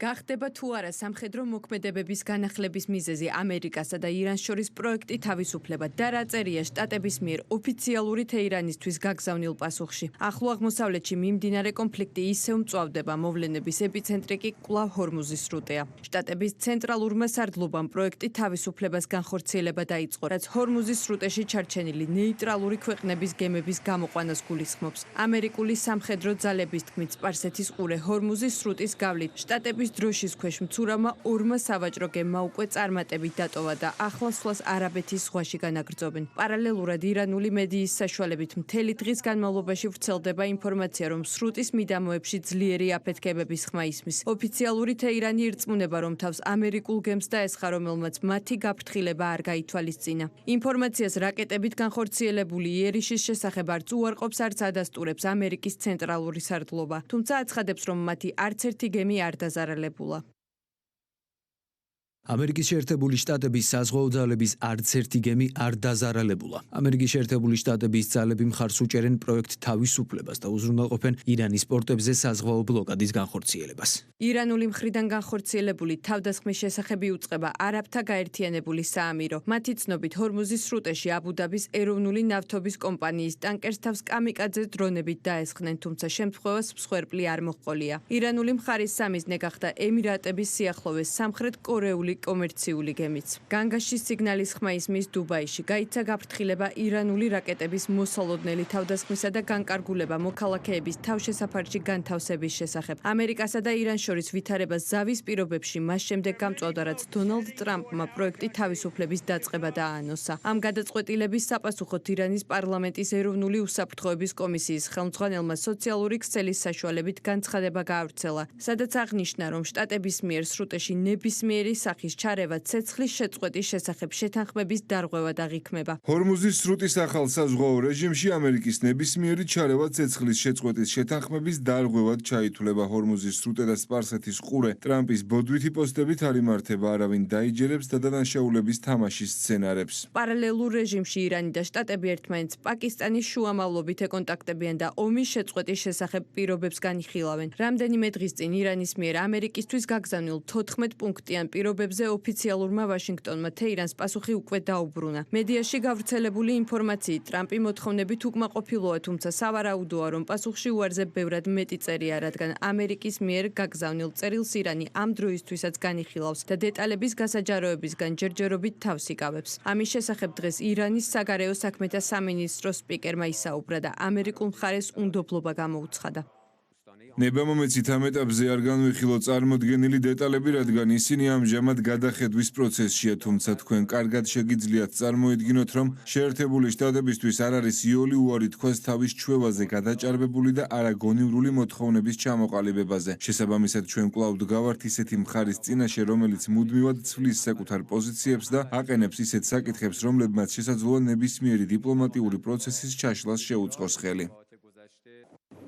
გახდება თუ არა სამხედრო მოქმედებების განახლების მიზეზი ამერიკასა და ირანს შორის პროექტი თავისუფლება და რა წერია შტატების მიერ ოფიციალური თეირანისთვის გაგზავნილ პასუხში. ახლო აღმოსავლეთში მიმდინარე კონფლიქტი ისევ მწვავდება, მოვლენების ეპიცენტრი კი კვლავ ჰორმუზის სრუტეა. შტატების ცენტრალურმა სარდლობამ პროექტი თავისუფლებას განხორციელება დაიწყო, რაც ჰორმუზის სრუტეში ჩარჩენილი ნეიტრალური ქვეყნების გემების გამოყვანას გულისხმობს. ამერიკული სამხედრო ძალების თქმით, სპარსეთის ყურე ჰორმუზის სრუტის გავლით შტატების დროშის ქვეშ მცურავმა ორმა სავაჭრო გემმა უკვე წარმატებით დატოვა და ახლასვლას არაბეთის ზღვაში განაგრძობენ. პარალელურად ირანული მედიის საშუალებით მთელი დღის განმავლობაში ვრცელდება ინფორმაცია, რომ სრუტის მიდამოებში ძლიერი აფეთქებების ხმა ისმის. ოფიციალური თეირანი ირწმუნება, რომ თავს ამერიკულ გემს დაესხა, რომელმაც მათი გაფრთხილება არ გაითვალისწინა. ინფორმაციას რაკეტებით განხორციელებული იერიშის შესახებ არც უარყოფს, არც ადასტურებს ამერიკის ცენტრალური სარდლობა. თუმცა აცხადებს, რომ მათი არც ერთი გემი არ დაზარალებულა. ამერიკის შეერთებული შტატების საზღვაო ძალების არც ერთი გემი არ დაზარალებულა. ამერიკის შეერთებული შტატების ძალები მხარს უჭერენ პროექტ თავისუფლებას და უზრუნველყოფენ ირანის პორტებზე საზღვაო ბლოკადის განხორციელებას. ირანული მხრიდან განხორციელებული თავდასხმის შესახები უწყება არაბთა გაერთიანებული საამირო. მათი ცნობით ჰორმუზის სრუტეში აბუ-დაბის ეროვნული ნავთობის კომპანიის ტანკერს თავს კამიკაძე დრონებით დაესხნენ, თუმცა შემთხვევას მსხვერპლი არ მოჰყოლია. ირანული მხარის სამიზნე გახდა ემირატების სიახლოვეს სამხრეთ კორეული კომერციული გემიც. განგაშის სიგნალის ხმა ისმის დუბაიში. გაიცა გაფრთხილება ირანული რაკეტების მოსალოდნელი თავდასხმისა და განკარგულება მოქალაქეების თავშესაფარში განთავსების შესახებ. ამერიკასა და ირანს შორის ვითარებას ზავის პირობებში მას შემდეგ გამწვავდა, რაც დონალდ ტრამპმა პროექტი თავისუფლების დაწყება დაანონსა. ამ გადაწყვეტილების საპასუხოდ ირანის პარლამენტის ეროვნული უსაფრთხოების კომისიის ხელმძღვანელმა სოციალური ქსელის საშუალებით განცხადება გაავრცელა, სადაც აღნიშნა, რომ შტატების მიერ სრუტეში ნებისმიერი სახის ჩარევა ცეცხლის შეწყვეტის შესახებ შეთანხმების დარღვევად აღიქმება. ჰორმუზის სრუტის ახალ საზღვაო რეჟიმში ამერიკის ნებისმიერი ჩარევა ცეცხლის შეწყვეტის შეთანხმების დარღვევად ჩაითვლება. ჰორმუზის სრუტე და სპარსეთის ყურე ტრამპის ბოდვითი პოსტებით არ იმართება, არავინ დაიჯერებს დადანაშაულების თამაშის სცენარებს. პარალელურ რეჟიმში ირანი და შტატები ერთმანეთს პაკისტანის შუამავლობით ეკონტაქტებიან და ომის შეწყვეტის შესახებ პირობებს განიხილავენ. რამდენიმე დღის წინ ირანის მიერ ამერიკისთვის გაგზავნილ 14 პუნქტიან პირობებს ოფიციალურმა ვაშინგტონმა თეირანს პასუხი უკვე დაუბრუნა. მედიაში გავრცელებული ინფორმაციით ტრამპი მოთხოვნებით უკმაყოფილოა, თუმცა სავარაუდოა, რომ პასუხში უარზე ბევრად მეტი წერია, რადგან ამერიკის მიერ გაგზავნილ წერილს ირანი ამ დროისთვისაც განიხილავს და დეტალების გასაჯაროებისგან ჯერჯერობით თავს იკავებს. ამის შესახებ დღეს ირანის საგარეო საქმეთა სამინისტროს სპიკერმა ისაუბრა და ამერიკულ მხარეს უნდობლობა გამოუცხადა. ნებამომეცით ამ ეტაპზე არ განვიხილო წარმოდგენილი დეტალები, რადგან ისინი ამჟამად გადახედვის პროცესშია, თუმცა თქვენ კარგად შეგიძლიათ წარმოედგინოთ, რომ შეერთებული შტატებისთვის არ არის იოლი უარი თქვას თავის ჩვევაზე გადაჭარბებული და არაგონივრული მოთხოვნების ჩამოყალიბებაზე. შესაბამისად, ჩვენ კვლავ დგავართ ისეთი მხარის წინაშე, რომელიც მუდმივად ცვლის საკუთარ პოზიციებს და აყენებს ისეთ საკითხებს, რომლებმაც შესაძლოა ნებისმიერი დიპლომატიური პროცესის ჩაშლას შეუწყოს ხელი.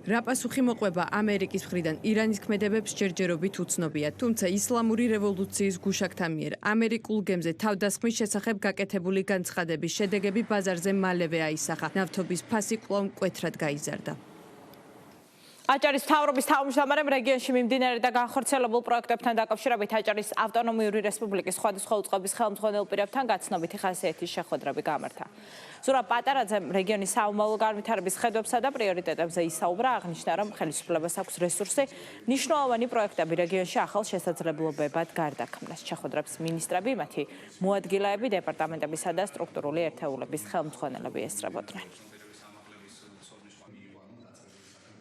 რა პასუხი მოყვება ამერიკის მხრიდან ირანის ქმედებებს ჯერჯერობით უცნობია, თუმცა ისლამური რევოლუციის გუშაგთა მიერ ამერიკულ გემზე თავდასხმის შესახებ გაკეთებული განცხადების შედეგები ბაზარზე მალევე აისახა. ნავთობის ფასი კვლავ მკვეთრად გაიზარდა. აჭარის მთავრობის თავმჯდომარემ რეგიონში მიმდინარე და განხორციელებულ პროექტებთან დაკავშირებით აჭარის ავტონომიური რესპუბლიკის სხვადასხვა უწყების ხელმძღვანელ პირებთან გაცნობითი ხასიათის შეხვედრები გამართა. ზურაბ პატარაძემ რეგიონის საომავლო განვითარების ხედვებსა და პრიორიტეტებზე ისაუბრა, აღნიშნა, რომ ხელისუფლებას აქვს რესურსი მნიშვნელოვანი პროექტები რეგიონში ახალ შესაძლებლობებად გარდაქმნას. შეხვედრებს მინისტრები, მათი მოადგილეები, დეპარტამენტებისა და სტრუქტურული ერთეულების ხელმძღვანელები ესწრებოდნენ.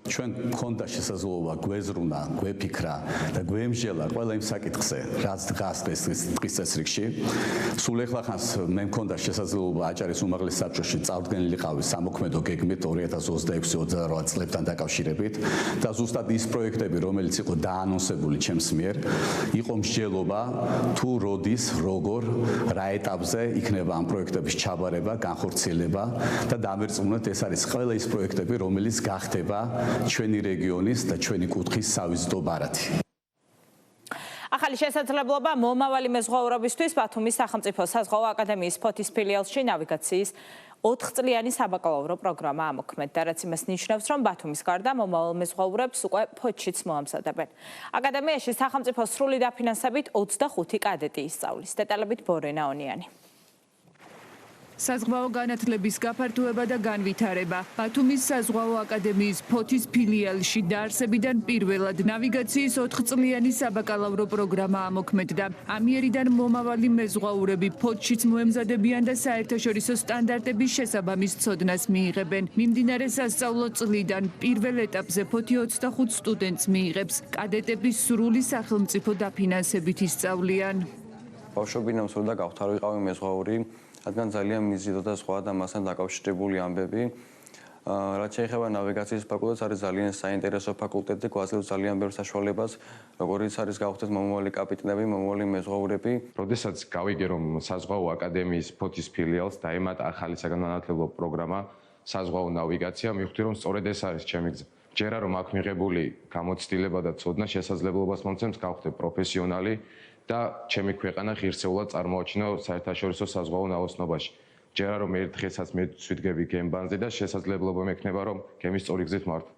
ჩვენ გქონდა შესაძლებლობა გვეზრუნა, გვეფიქრა და გვემსჯელა ყველა იმ საკითხზე, რაც დგას დღის წესრიგში. სულ ეხლა ხანს მე მქონდა შესაძლებლობა აჭარის უმაღლეს საბჭოში წარდგენილიყავი სამოქმედო გეგმით 2026-28 წლებთან დაკავშირებით და ზუსტად ის პროექტები, რომელიც იყო დაანონსებული ჩემს მიერ, იყო მსჯელობა თუ როდის, როგორ, რა ეტაპზე იქნება ამ პროექტების ჩაბარება, განხორციელება და დამერწმუნოთ ეს არის ყველა ის პროექტები, რომელიც გახდება ჩვენი რეგიონის და ჩვენი კუთხის სავიზიტო ბარათი. ახალი შესაძლებლობა მომავალი მეზღვაურობისთვის ბათუმის სახელმწიფო საზღვაო აკადემიის ფოთის ფილიალში ნავიგაციის 4 წლიანი საბაკალავრო პროგრამა ამოქმედდა, რაც იმას ნიშნავს, რომ ბათუმის გარდა მომავალ მეზღვაურებს უკვე ფოთშიც მოამზადებენ. აკადემიაში სახელმწიფო სრული დაფინანსებით 25 კადეტი ისწავლის. დეტალებით ბორენა ონიანი. საზღვაო განათლების გაფართოება და განვითარება. ბათუმის საზღვაო აკადემიის ფოთის ფილიალში დაარსებიდან პირველად ნავიგაციის 4 წლიანი საბაკალავრო პროგრამა ამოქმედდა. ამიერიდან მომავალი მეზღვაურები ფოთშიც მოემზადებიან და საერთაშორისო სტანდარტების შესაბამის ცოდნას მიიღებენ. მიმდინარე სასწავლო წლიდან პირველ ეტაპზე ფოთი 25 სტუდენტს მიიღებს. კადეტების სრული სახელმწიფო დაფინანსებით ისწავლიან. ბავშვობიდან სურდა გავხდარიყავი მეზღვაური. რადგან ძალიან მიზიდო და სხვა და მასთან დაკავშირებული ამბები. რაც შეეხება ნავიგაციის ფაკულტეტს, არის ძალიან საინტერესო ფაკულტეტი, გვაძლევს ძალიან ბევრ საშუალებას, როგორიც არის გავხდეს მომავალი კაპიტნები, მომავალი მეზღვაურები. როდესაც გავიგე, რომ საზღვაო აკადემიის ფოთის ფილიალს დაემატა ახალი საგანმანათლებლო პროგრამა საზღვაო ნავიგაცია, მივხვდი, რომ სწორედ ეს არის ჩემი გზა. ჯერა რომ აქვს მიღებული გამოცდილება და ცოდნა შესაძლებლობას მომცემს გავხდე პროფესიონალი და ჩემი ქვეყანა ღირსეულად წარმოაჩინო საერთაშორისო საზღვაო ნაოსნობაში. ჯერა რომ ერთ დღესაც მე ვიდგები გემბანზე და შესაძლებლობა მექნება რომ გემის სწორი გზით მართო.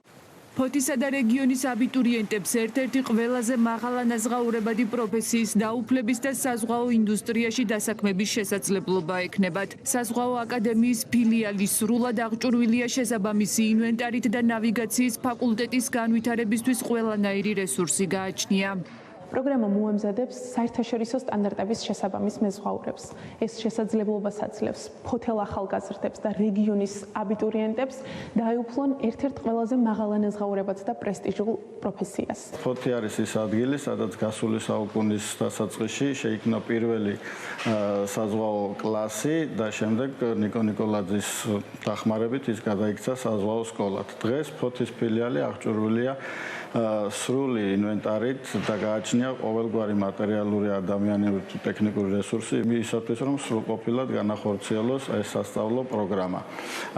ფოთისა და რეგიონის აბიტურიენტებს ერთ-ერთი ყველაზე მაღალანაზღაურებადი პროფესიის დაუფლების და საზღვაო ინდუსტრიაში დასაქმების შესაძლებლობა ექნებათ. საზღვაო აკადემიის ფილიალი სრულად აღჭურვილია შესაბამისი ინვენტარით და ნავიგაციის ფაკულტეტის განვითარებისთვის ყველანაირი რესურსი გააჩნია. პროგრამა მოემზადებს საერთაშორისო სტანდარტების შესაბამის მეზღვაურებს. ეს შესაძლებლობას აძლევს ფოთელ ახალგაზრდებს და რეგიონის აბიტურიენტებს დაეუფლონ ერთ-ერთ ყველაზე მაღალანაზღაურებად და პრესტიჟულ პროფესიას. ფოთი არის ის ადგილი, სადაც გასული საუკუნის დასაწყისში შეიქმნა პირველი საზღვაო კლასი და შემდეგ ნიკო ნიკოლაძის დახმარებით ის გადაიქცა საზღვაო სკოლად. დღეს ფოთის ფილიალი აღჭურვილია სრული ინვენტარით და გააჩნია ყოველგვარი მატერიალური, ადამიანური თუ ტექნიკური რესურსი იმისათვის, რომ სრულყოფილად განახორციელოს ეს სასწავლო პროგრამა.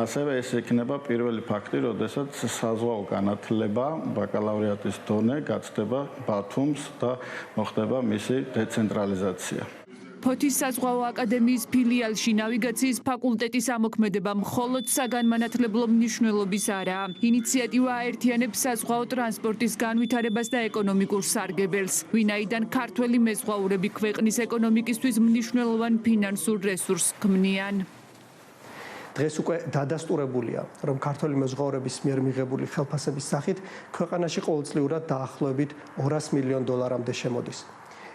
ასევე ეს იქნება პირველი ფაქტი, როდესაც საზღვაო განათლება, ბაკალავრიატის დონე გაცდება ბათუმს და მოხდება მისი დეცენტრალიზაცია. ფოთის საზღვაო აკადემიის ფილიალში ნავიგაციის ფაკულტეტის ამოქმედება მხოლოდ საგანმანათლებლო მნიშვნელობის არაა. ინიციატივა აერთიანებს საზღვაო ტრანსპორტის განვითარებას და ეკონომიკურ სარგებელს, ვინაიდან ქართველი მეზღვაურები ქვეყნის ეკონომიკისთვის მნიშვნელოვან ფინანსურ რესურსს ქმნიან. დღეს უკვე დადასტურებულია, რომ ქართველი მეზღვაურების მიერ მიღებული ხელფასების სახით ქვეყანაში ყოველწლიურად დაახლოებით $200 მილიონ შემოდის.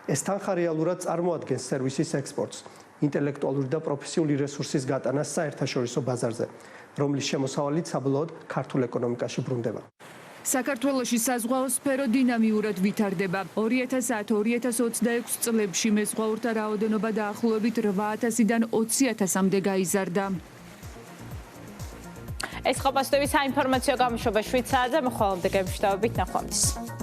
ეს თანხა რეალურად წარმოადგენს სერვისის ექსპორტს, ინტელექტუალური და პროფესიული რესურსის გატანას საერთაშორისო ბაზარზე, რომლის შემოსავალით საბოლოოდ ქართულ ეკონომიკაში ბრუნდება. საქართველოში საზღვაო სფერო დინამიურად ვითარდება. 2010-2026 წლებში მეზღვაურთა რაოდენობა დაახლოებით 8,000-დან 20,000-მდე გაიზარდა. ეს ყოფასდები საინფორმაციო გამოშვება 7 საათზე, მოხვალამდე გემშვიდობით, ნახვამდის.